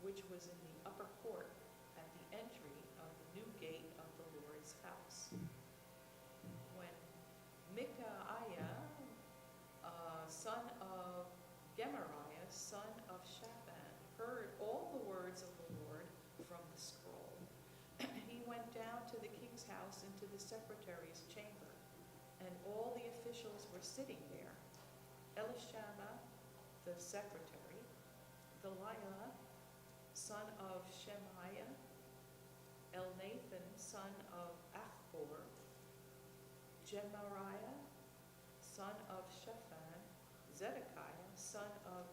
which was in the upper court at the entry of the new gate of the Lord's house. When Micaiah, son of Gemariah, son of Shaphan, heard all the words of the Lord from the scroll, he went down to the king's house into the secretary's chamber, and all the officials were sitting there. Elishama, the secretary, Delilah, son of Shemaiah, Elnathan, son of Achbor, Gemariah, son of Shaphan, Zedekiah, son of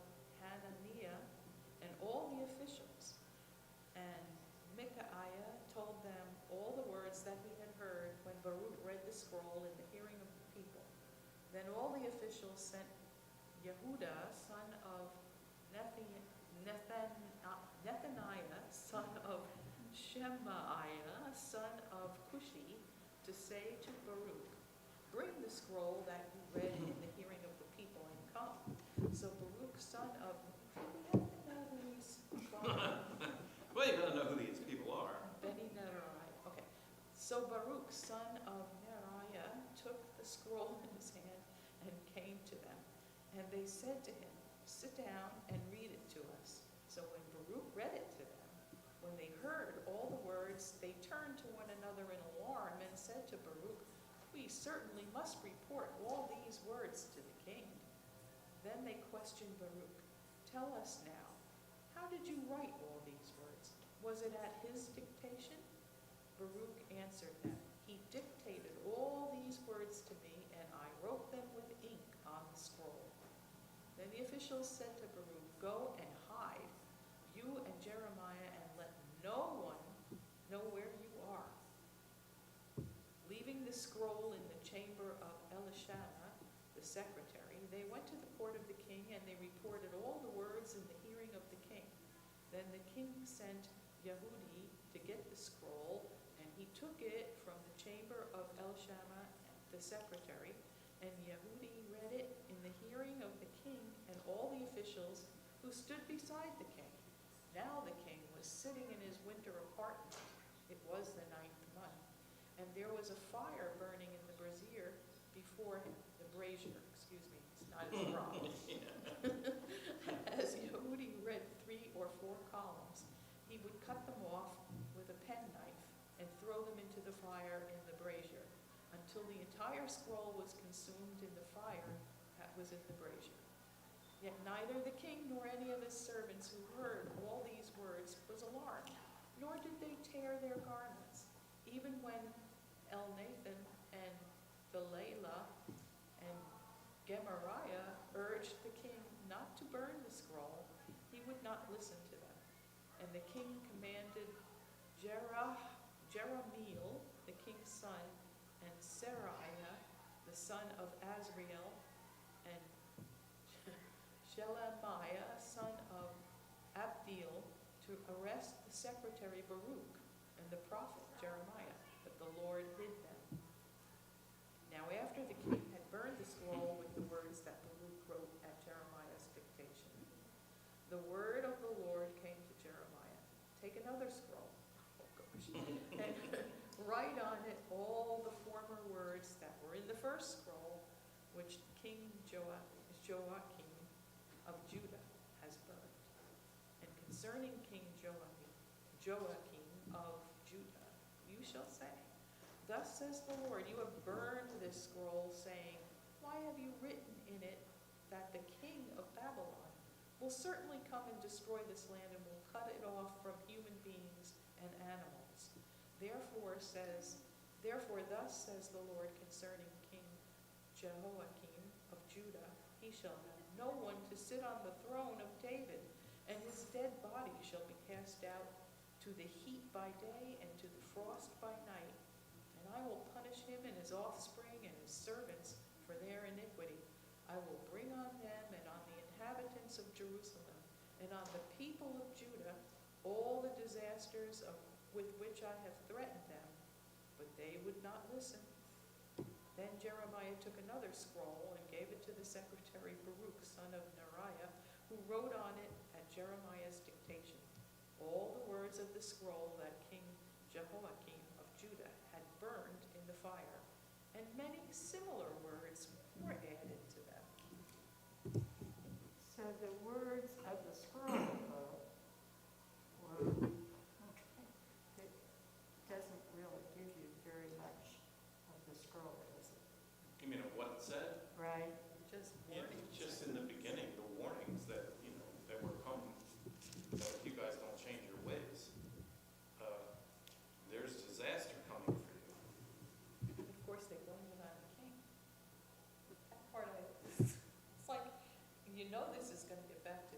Hananiah, and all the officials. Then all the officials sent Yehuda, son of Nethaniah, son of Shemaiah, son of Cushi, to say to Baruch, bring the scroll that you read in the hearing of the people and come. So Baruch, son of, we have to know who these people are. Well, you gotta know who these people are. Beni Neriah. Okay. So Baruch, son of Neriah, took the scroll in his hand and came to them. And they said to him, sit down and read it to us. So when Baruch read it to them, when they heard all the words, they turned to one another in alarm and said to Baruch, we certainly must report all these words to the king. Then they questioned Baruch, tell us now, how did you write all these words? Was it at his dictation? Baruch answered them, he dictated all these words to me, and I wrote them with ink on the scroll. Then the officials said to Baruch, go and hide, you and Jeremiah, and let no one know where you are. Leaving the scroll in the chamber of Elishama, the secretary, they went to the court of the king, and they reported all the words in the hearing of the king. Then the king sent Yehudi to get the scroll, and he took it from the chamber of Elishama, the secretary, and Yehudi read it in the hearing of the king and all the officials who stood beside the king. Now the king was sitting in his winter apartment. It was the 9th month, and there was a fire burning in the brazier before him. The brazier, excuse me, it's not as broad. As Yehudi read 3 or 4 columns, he would cut them off with a penknife and throw them into the fire in the brazier until the entire scroll was consumed in the fire that was in the brazier. Yet neither the king nor any of his servants who heard all these words was alarmed, nor did they tear their garments. Even when Elnathan and Philelah and Gemariah urged the king not to burn the scroll, he would not listen to them. And the king commanded Jerahmeel, the king's son, and Seraiah, the son of Azriel, and Shelemiah, son of Abdeel, to arrest the secretary Baruch and the prophet Jeremiah, but the Lord hid them. Now after the king had burned the scroll with the words that Baruch wrote at Jeremiah's dictation, the word of the Lord came to Jeremiah, take another scroll, and write on it all the former words that were in the first scroll, which King Joachim of Judah has burned. And concerning King Joachim of Judah, you shall say, thus says the Lord, you have burned this scroll, saying, why have you written in it that the king of Babylon will certainly come and destroy this land and will cut it off from human beings and animals? Therefore thus says the Lord concerning King Jehoiakim of Judah, he shall have no one to sit on the throne of David, and his dead body shall be cast out to the heat by day and to the frost by night. And I will punish him and his offspring and his servants for their iniquity. I will bring on them and on the inhabitants of Jerusalem and on the people of Judah all the disasters with which I have threatened them, but they would not listen. Then Jeremiah took another scroll and gave it to the secretary Baruch, son of Neriah, who wrote on it at Jeremiah's dictation all the words of the scroll that King Jehoiakim of Judah had burned in the fire, and many similar words were added to them. So the words of the scroll were, it doesn't really give you very much of the scroll, does it? You mean of what it said? Right? Just Yeah, warnings. just in the beginning, the warnings that, that were coming, that if you guys don't change your ways, there's disaster coming for you. And of course, they blamed it on the king. That part of it, it's like, this is going to get back to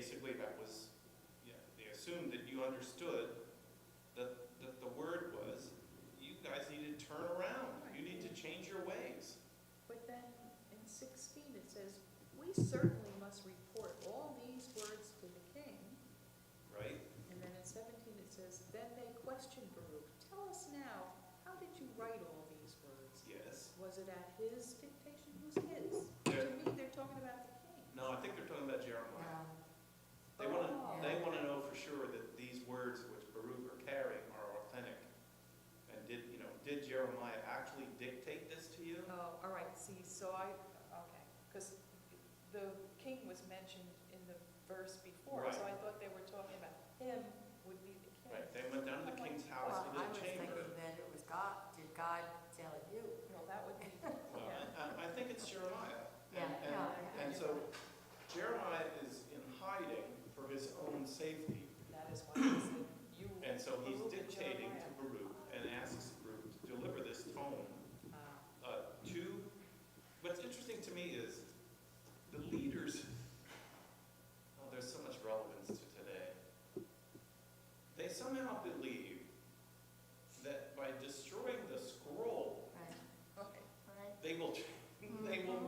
basically that was, yeah, they assumed that you understood that the word was, you guys need to turn around. You need to change your ways. But then in 16 it says, we certainly must report all these words to the king. Right? And then in 17 it says, then they questioned Baruch, tell us now, how did you write all these words? Yes. Was it at his dictation? Who's his? They're- To me, they're talking about the king. No, I think they're talking about Jeremiah. Yeah. They want to, Oh. they want to know for sure that these words which Baruch are carrying are authentic. And did Jeremiah actually dictate this to you? Oh, all right, see, so okay, because the king was mentioned in the verse before, so I Right. thought they were talking about him would be the king. Right, they went down to the king's house Well, into I the was thinking chamber. that it was God, did God tell you? Well, that would be, Well, yeah. I think it's Jeremiah. Yeah, And so Jeremiah is in hiding for his own safety. That is why he said, you. And so he's Baruch and dictating to Jeremiah. Baruch and asks Baruch to deliver this tome Ah, to, what's interesting to me is the leaders, oh, there's so much relevance to today. They somehow believe that by destroying the scroll, Right, okay. right. they will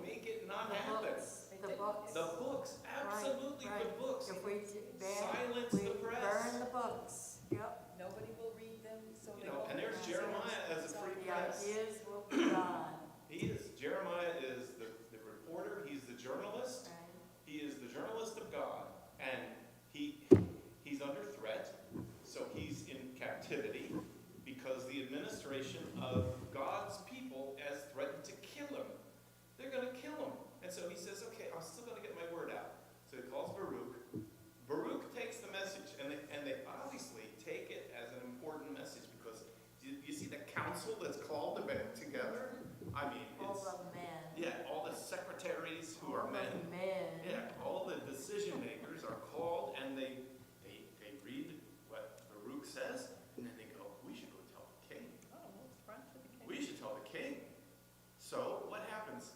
make it not The happen. books, They the did. books. The books, absolutely the right. books. If we Silence we the press. burn the books, yep. Nobody will read them, so You they know, won't. and there's pass Jeremiah it. as a So- free The press. ideas will be gone, He is, Jeremiah is the reporter, he's the journalist, right? he is the journalist of God, and he's under threat, so he's in captivity, because the administration of God's people has threatened to kill him. They're gonna kill him. And so he says, okay, I'm still gonna get my word out. So he calls Baruch. Baruch takes the message, and they obviously take it as an important message, because you see the council that's called together? I mean, All it's, the men. yeah, all the secretaries who are All the men. men. Yeah, all the decision makers are called, and they read what Baruch says, and then they go, we should go tell the king. Oh, well, front to the king. We should tell the king. So what happens?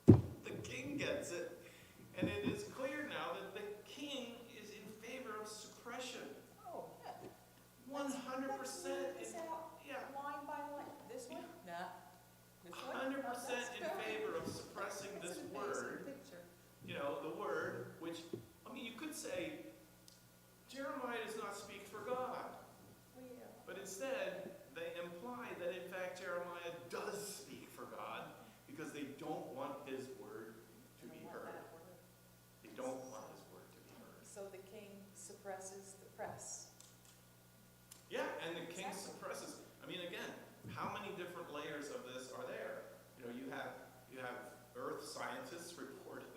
The king gets it, and it is clear now that the king is in favor of suppression. Oh, yeah. 100%. Let's read this out Yeah, line by line. This one? No, This one? 100% Oh, that's in good. favor of suppressing It's this an amazing word. picture. You know, the word, which, I mean, you could say, Jeremiah does not speak for God. We, But instead, they imply that in fact Jeremiah does speak for God, because they don't want his word to be heard. that word. They don't want his word to be heard. So the king suppresses the press. Yeah, and the king Exactly. suppresses. I mean, again, how many different layers of this are there? You know, you have earth scientists reporting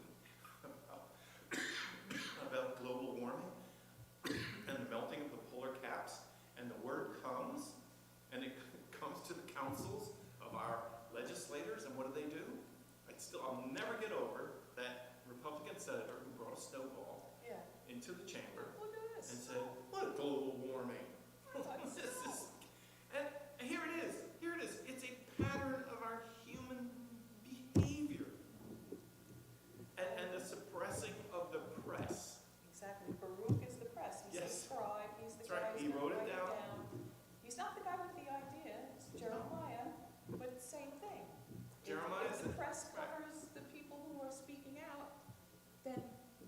about global warming and the melting of the polar caps, and the word comes, and it comes to the councils of our legislators, and what do? I'll never get over that Republican senator who brought a snowball Yeah. into the chamber Look at this. and said, what global warming? That's This is, and here it is. Here it is. It's a pattern of our human behavior. And the suppressing of the press. Exactly. Baruch is the press. He's Yes. the scribe. He's the That's guy right. who's He gonna wrote it write down. He's not the guy with the idea. It's Jeremiah, but same thing. Jeremiah If is the the- press covers the people who are speaking out, then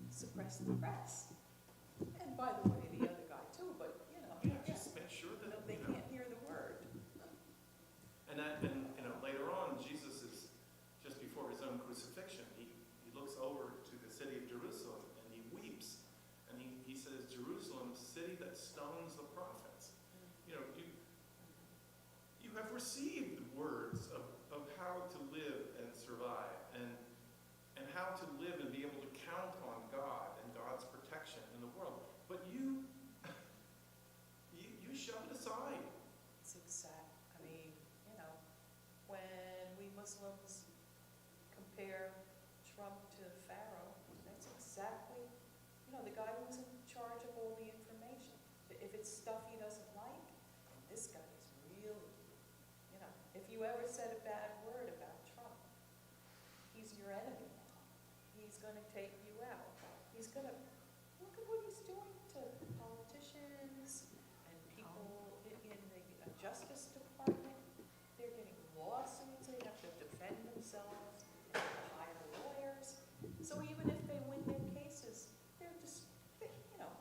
suppress the press. And by the way, the other guy too, but Yeah, just make sure that, they can't hear the word. And later on, Jesus is, just before his own crucifixion, he looks over to the city of Jerusalem and he weeps. And he says, Jerusalem, city that stones the prophets. You know, you have received words of how to live and survive, and how to live and be able to count on God and God's protection in the world. But you shove it aside. It's exact, I mean, when we Muslims compare Trump to Pharaoh, that's exactly, the guy who's in charge of all the information. If it's stuff he doesn't like, this guy is really, if you ever said a bad word about Trump, he's your enemy now. He's gonna take you out. he's gonna, look at what he's doing to politicians and people in the Justice Department. They're getting lawsuits, they have to defend themselves, they have to hire lawyers. So even if they win their cases, they're just, you know,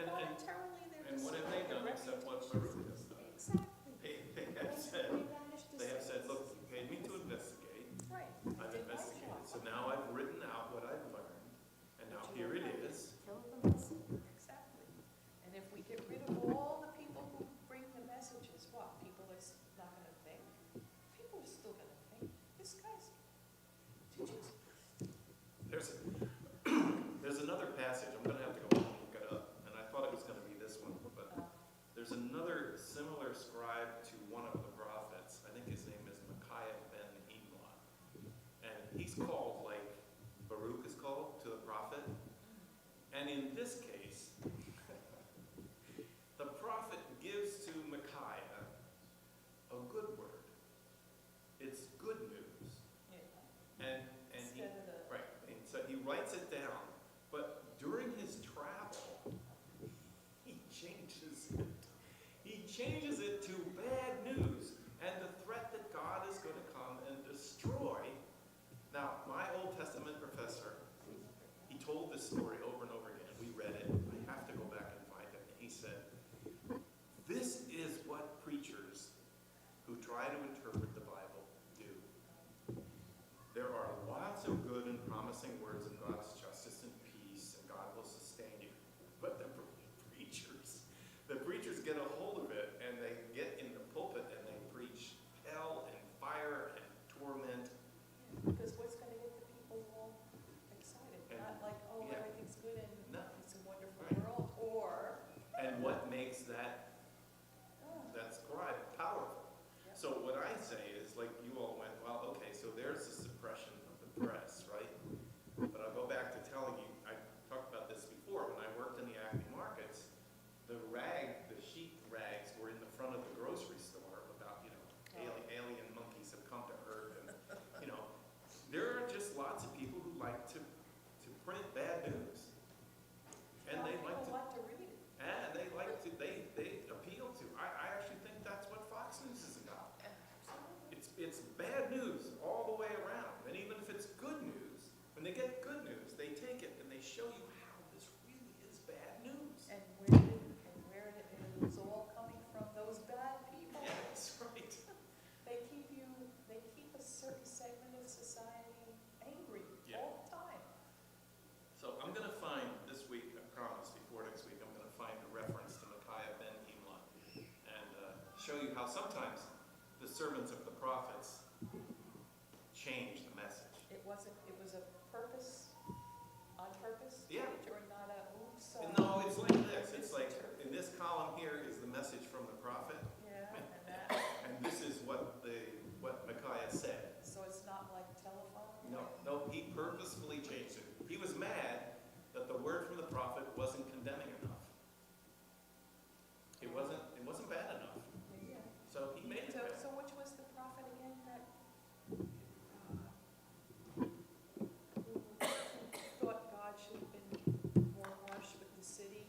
And- voluntarily, they're And just. what have they done except what Baruch has done? Exactly. They have said, They managed to they have say- said, look, you paid me to investigate, Right. I've Did my investigated, job. so now I've written out what I've learned, and now here it is. Kill the messenger. Exactly. And if we get rid of all the people who bring the messages, what, people are not gonna think? People are still gonna think, this guy's, did you, There's another passage, I'm gonna have to go and look it up, and I thought it was gonna be this one, but there's another similar scribe to one of the prophets. I think his name is Micaiah ben Imlah. And he's called like Baruch is called to the prophet. And in this case, the prophet gives to Micaiah a good word. It's good news. And he, instead of the, right, and so he writes it down. But during his travel, he changes it. He changes it to bad news and the threat that God is going to come and destroy. Now, my Old Testament professor, he told this story over and over again. We read it. I have to go back and find it. He said, this is what preachers who try to interpret the Bible do. There are lots of good and promising words of God's justice and peace, and God will sustain you. But the preachers get a hold of it, and they get in the pulpit, and they preach hell and fire and torment. because what's gonna get the people all excited? And- Not like, oh, yeah. everything's good and No. it's a wonderful Right. world, or, And what makes that oh, scribe powerful? Yep. So what I say is, like, you all went, well, okay, so there's the suppression of the press, right? But I'll go back to telling you, I talked about this before, when I worked in the acme markets, the sheep rags were in the front of the grocery store about, alien monkeys have come to Earth, and, there are just lots of people who like to print bad news. And well, they like people to, want to read it. and they like to, they appeal to, I actually think that's what Fox News is about. It's bad news all the way around, and even if it's good news, when they get good news, they take it and they show you how this really is bad news. And where it was all coming from, those bad people. Yeah, that's right. They keep a certain segment of society angry Yeah. all the time. So I'm gonna find this week, I promise, before next week, I'm gonna find a reference to Micaiah ben Imlah and show you how sometimes the servants of the prophets change the message. It was a purpose, on purpose? Yeah. Or not a, oops. And no, it's like this. It's like, in this column here is the message from the prophet, Yeah, and that, and this is what Micaiah said. so it's not like telephone? No, he purposefully changed it. He was mad that the word from the prophet wasn't condemning enough. It wasn't bad enough. Yeah. So he made it bad. So which was the prophet again that, who thought God should have been more harsh with the city?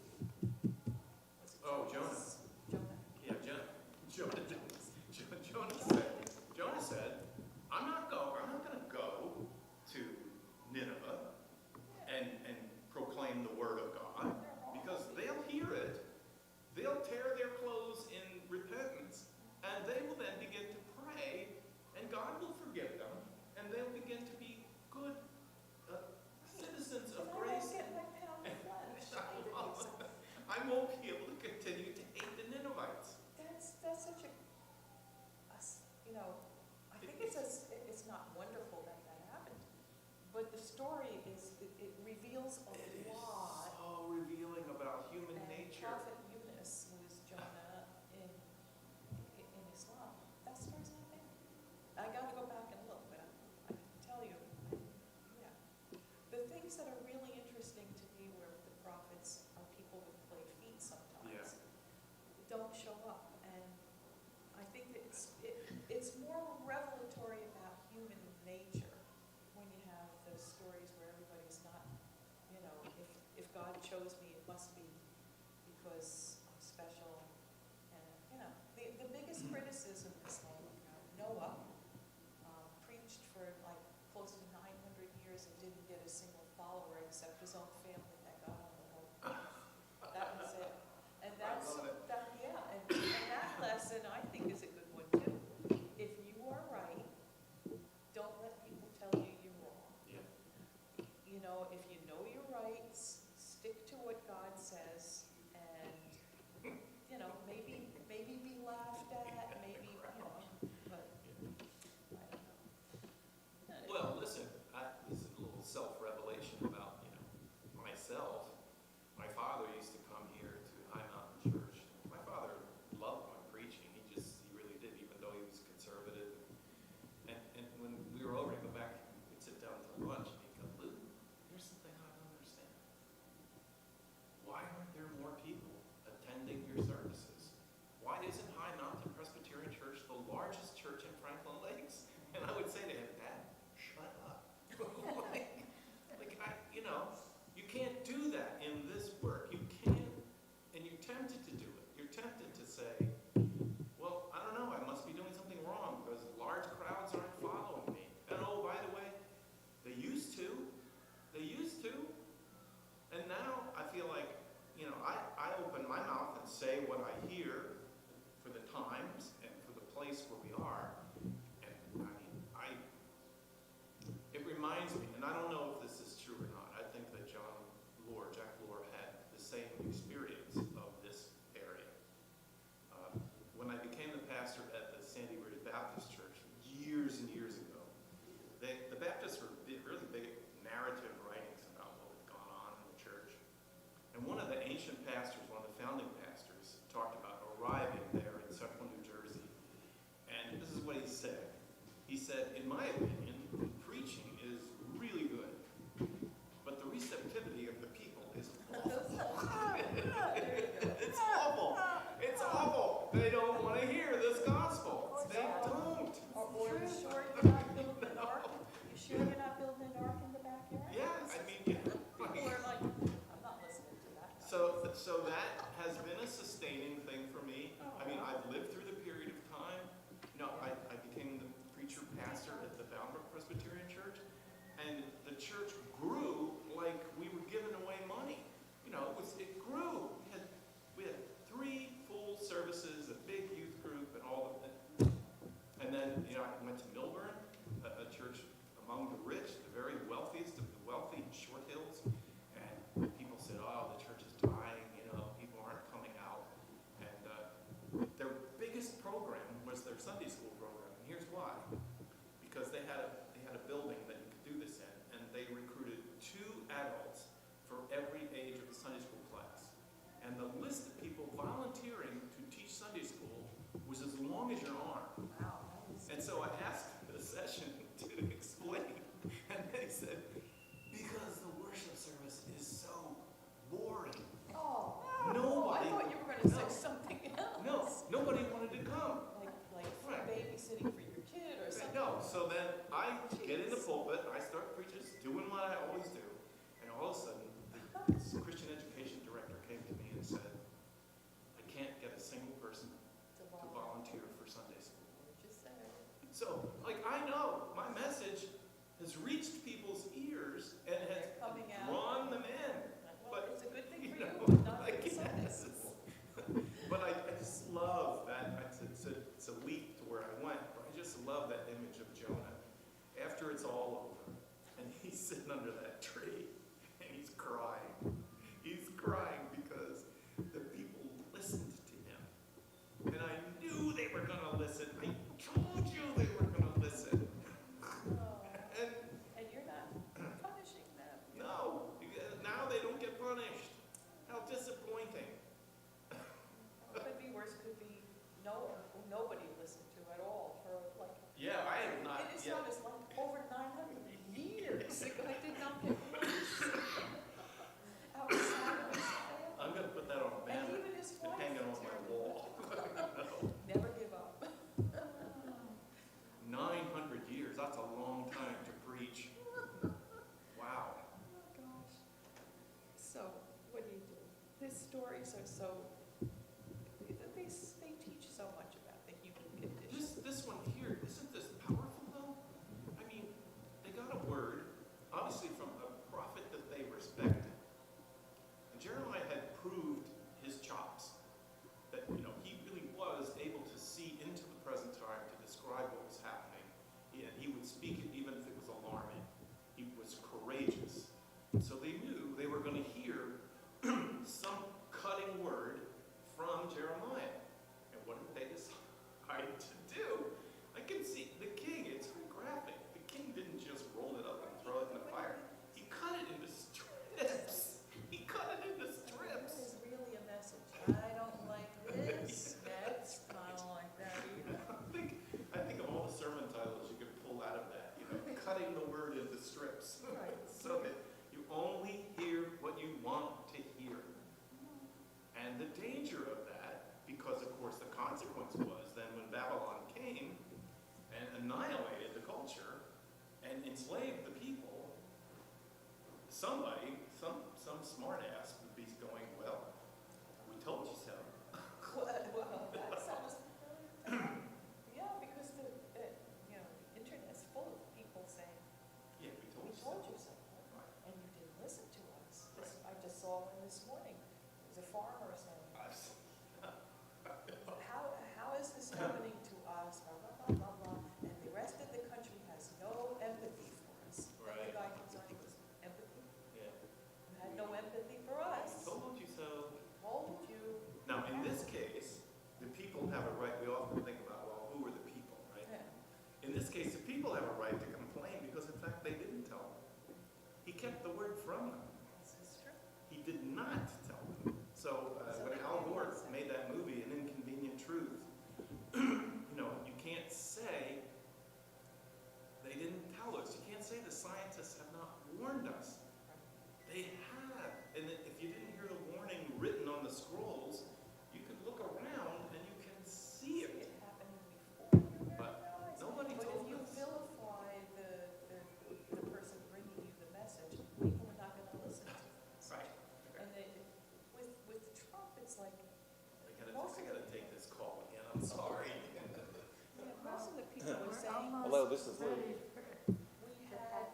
chose me, it must be because I'm special. And, you know, the biggest criticism is like, Noah preached for like close to 900 years and didn't get a single follower except his own family that got on the boat. That was it. And that's, and that lesson I think is a good one too. If you are right, don't let people tell you you're wrong. Yeah. You know, if you know you're right, stick to what God says, and, you know, maybe be laughed at, maybe, you know, but, I don't know. Well, listen, this is a little self-revelation about, myself. My father used to come here to High Mountain Church. My father loved my preaching. He really did, even though he was conservative. And when we were over, he'd go back, we'd sit down for lunch, and he'd go, Lou, here's something I don't understand. Why aren't there more people attending your services? Why isn't High Mountain Presbyterian Church the largest church in Franklin Lakes? And I would say to him, Dad, shut up. You can't do that in this work. You can't, and you're tempted to do it. You're tempted to say, well, I don't know, I must be doing something wrong because large crowds aren't following me. And oh, by the way, they used to. And now I feel like, I open my mouth and say what I hear for the times and for the place where we are. And it reminds me, and I don't know if this is true or not, I think that Jack Lohr had the same experience of this area. When I became the pastor at the Sandy Ridge Baptist Church years and years ago, the Baptists were really big at narrative writings about what had gone on in the church. And one of the ancient pastors, one of the founding pastors, talked about arriving there in central New Jersey. And this is what he said. He said, in my opinion, preaching is really good, but the receptivity of the people is awful. It's awful. It's awful. They don't want to hear this gospel. They don't. Or you sure you're not building an ark? You sure you're not building an ark in the backyard? Yeah, People are like, I'm not listening to that. So that has been a sustaining thing for me. I've lived through the period of time. I became the preacher pastor at the Boundbrook Presbyterian Church, and the church grew like we were giving away money. It grew. We had 3 full services, a big youth group, and all of it. And then, I went to Milburn, a church among the rich, the very wealthiest of the wealthy in Short Hills. And people said, oh, the church is dying, people aren't coming out. And their biggest program was their Sunday school program. And here's why. Because they had a building that you could do this in, and they recruited 2 adults for every age of the Sunday school class. And the list of people volunteering to teach Sunday school was as long as your arm. Wow. And so I asked the session to explain, and they said, because the worship service is so boring. Oh, Nobody. I thought you were going to say something else. No, nobody wanted to come. Like Right. babysitting for your kid or something. No, so then I get in the pulpit, I start preaching, doing what I always do, and all of a sudden, the Christian education director came to me and said, I can't get a single person to volunteer for Sunday school. Just say it. So, I know my message has reached people's ears and has They're coming out. drawn them in. Well, But, it's a good thing you for know, you, not I for the Sunday guess. school. But I just love that. It's a leap to where I went. But I just love that image of Jonah after it's all over, and he's sitting under that tree. stories are so, they teach so much about the human condition. This one here, isn't this powerful though? I mean, they got a word, obviously from a prophet that they respected. And Jeremiah had proved his chops, that, he really was able to see into the present time to describe what was happening. And he would speak it even if it was alarming. He was courageous. So they knew they were going to hear some cutting word from Jeremiah. And what did they decide to do? I can see the king, it's very graphic. The king didn't just roll it up and throw it in the fire. He cut it into strips. He cut it into That strips. is really a message. I don't like this, that's not like that either. I think of all the sermon titles you could pull out of that, cutting the word into strips. Right. So that you only hear what you want to hear. And the danger of that, because of course the consequence was then when Babylon came and annihilated the culture and enslaved the people, somebody, some smart ass would be going, well, we told you so. Well, that sounds, yeah, because the internet's full of people saying, Yeah, we told we you so. told you so, and you didn't listen to us. I just saw one this morning. It was a farmer saying, how is this happening to us, blah, blah, blah, blah, blah, and the rest of the country has no empathy for us. And Right. the guy comes on, he goes, empathy? Yeah. You had no empathy for us. Told you so. Told you. Now, in this case, the people have a right, we often think about, well, who are the people, right? Yeah. In this case, the people have a right to complain because in fact they didn't tell them. He kept the word from them. This is true. He did not tell them. So when Al Gore made that movie, An Inconvenient Truth, you can't say they didn't tell us. You can't say the scientists have not warned us. They have. And if you didn't hear the warning written on the scrolls, you could look around and you can see it. It happening before your very But eyes. nobody But told if you us. vilify the person bringing you the message, people are not going to listen to the message. Right. And with Trump, it's like, I gotta take this call again. I'm sorry. most of the people were We're saying, almost Hello, this is Lou. ready for- we had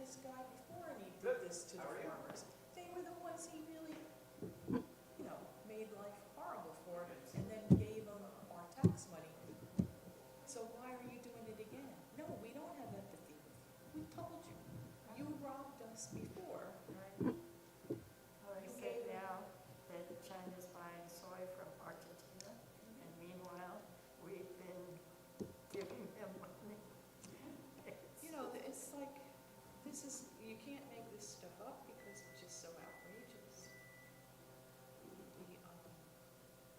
this guy before and he did this to the How are you? farmers. They were the ones he really, made life horrible for and then gave them our tax money. So why are you doing it again? No, we don't have empathy with you. We told you. You robbed us before. Right. Well, they say now that China's buying soy from Argentina, and meanwhile, we've been giving them money. It's like, you can't make this stuff up because it's just so outrageous.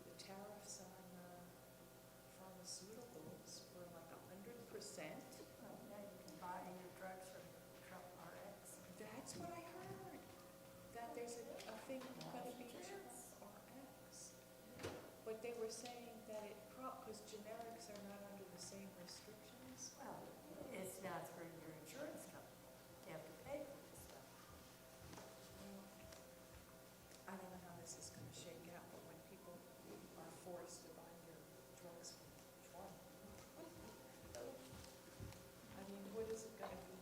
The tariffs on pharmaceuticals were like 100%. Well, now you can buy your drugs from Trump RX. That's what I heard, that there's a thing going to be Trump RX. But they were saying that because generics are not under the same restrictions. Well, it's not through your insurance company. You have to pay for this stuff. I don't know how this is going to shake out, but when people are forced to buy your drugs from Trump, I mean, what is it going to be?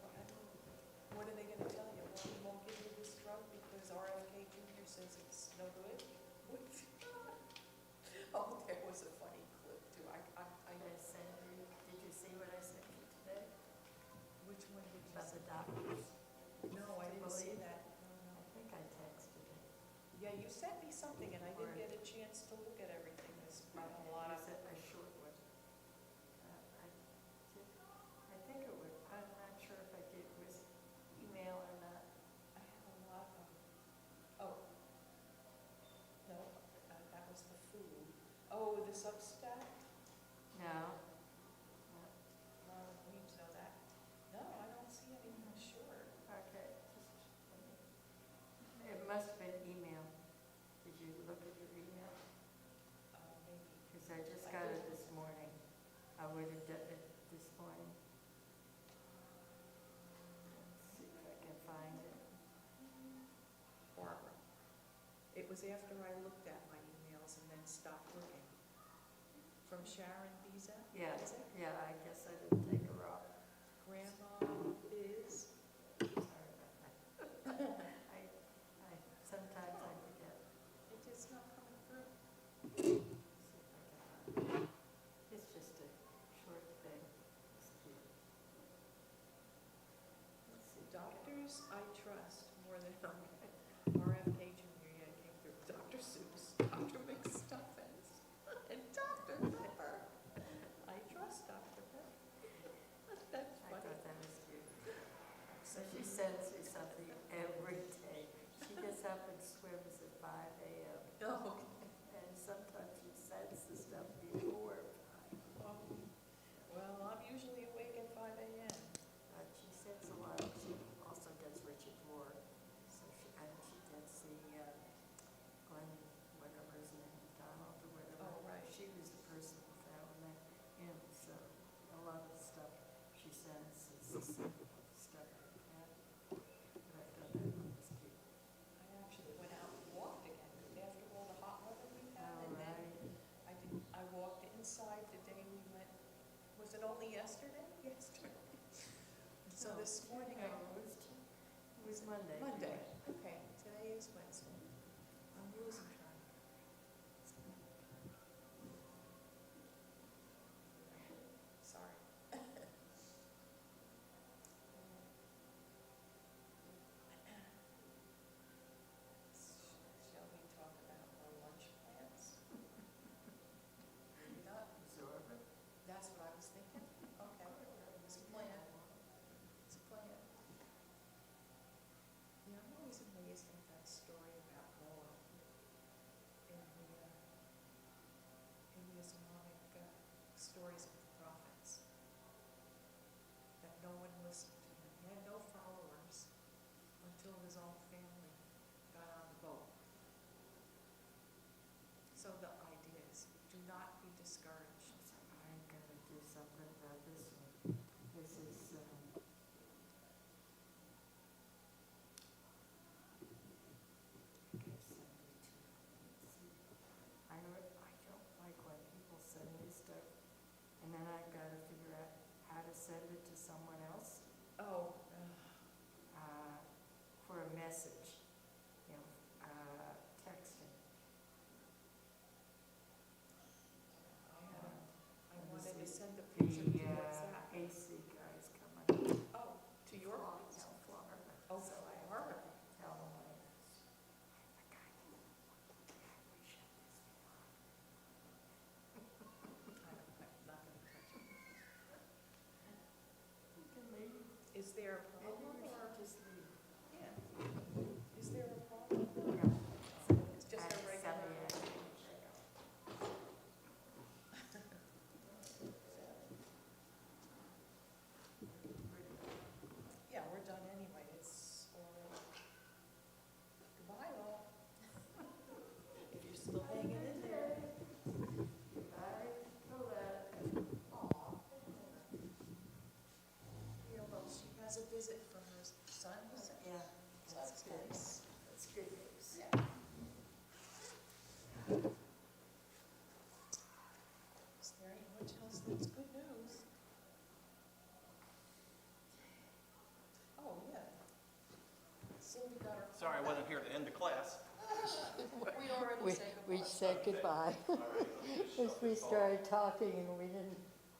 What are they going to tell you? Well, we won't give you this drug because RFK Jr. says it's no good? Oh, there was a funny clip too. Did you see what I sent you today Which one did you about see? the doctors? No, I didn't see that. No. I think I texted it. Yeah, you sent me something and I didn't get a chance to look at everything. There's a lot of. It was a short one. I think it was, I'm not sure if I did, it was email or not. I have a lot of, oh, no, that was the food. Oh, the Substack? No. We need to know that. No, I don't see anything sure. Okay, it must have been email. Did you look at your email? Maybe. Because I just got it this morning. I would have done it this morning. Let's see if I can find it. Barbara. It was after I looked at my emails and then stopped looking. From Sharon Bizek? Yeah, Is it? yeah, I guess I didn't take her off. Grandma is, Sorry about that. Sometimes I forget. it's not coming through. See if I can find it. It's just a short thing. It's cute. Let's see. Doctors I trust more than RFK Jr. Yeah, came through. Dr. Seuss, Dr. McStuffins, and Dr. Pepper. I trust Dr. Pepper. That's I funny. thought that was cute. So she sends me something every day. She gets up and swims at 5 a.m. Oh, And sometimes she sends the stuff before 5. well, I'm usually awake at 5 a.m. But she sends a lot. She also does Richard Moore. So she gets the Glenn, whatever his name, Donald or whatever. Oh, right. She was the person who found him. So a lot of the stuff she sends is the same stuff I've had. But I thought that one was cute. I actually went out and walked again after all the hot weather we had, All and then right. I walked inside the day we went, was it only yesterday? Yesterday. So No, this morning no, I. it was Monday. Monday, okay, today is Wednesday. I'm losing track. Sorry. Shall we talk about our lunch plans? Maybe not. Absorb it. That's what I was thinking. Okay, it's a plan. It's a plan. Yeah, I'm always amazed at that story about Noah in the Islamic stories of the prophets. That no one listened to him. He had no followers until his own family got on the boat. So the idea is, do not be discouraged. I'm gonna do something about this one. This is, okay, send it to, let's see. I don't like when people send me stuff, and then I've gotta figure out how to send it to someone else, Oh, for a message, texting. I wanted to send a The, picture to WhatsApp. AC guy's coming. Oh, to your place? No, Florida. Oh, So I have Florida. to tell them I forgot. We shut this thing off. I'm not gonna touch it. You can leave. Is there a Maybe problem we or? should just leave. Yeah. Is there a problem? Yeah. It's just a At regular. 7 a.m. Yeah, we're done anyway. It's already. Goodbye all. If you're still hanging in there. Yeah, well, she has a visit from her son, you said? Yeah, So that's good. nice. That's good news. Is there any much else that's good news? Oh, yeah. Cindy got her. Sorry, I wasn't here to end the class. We already said goodbye. We said goodbye. As we started talking and we didn't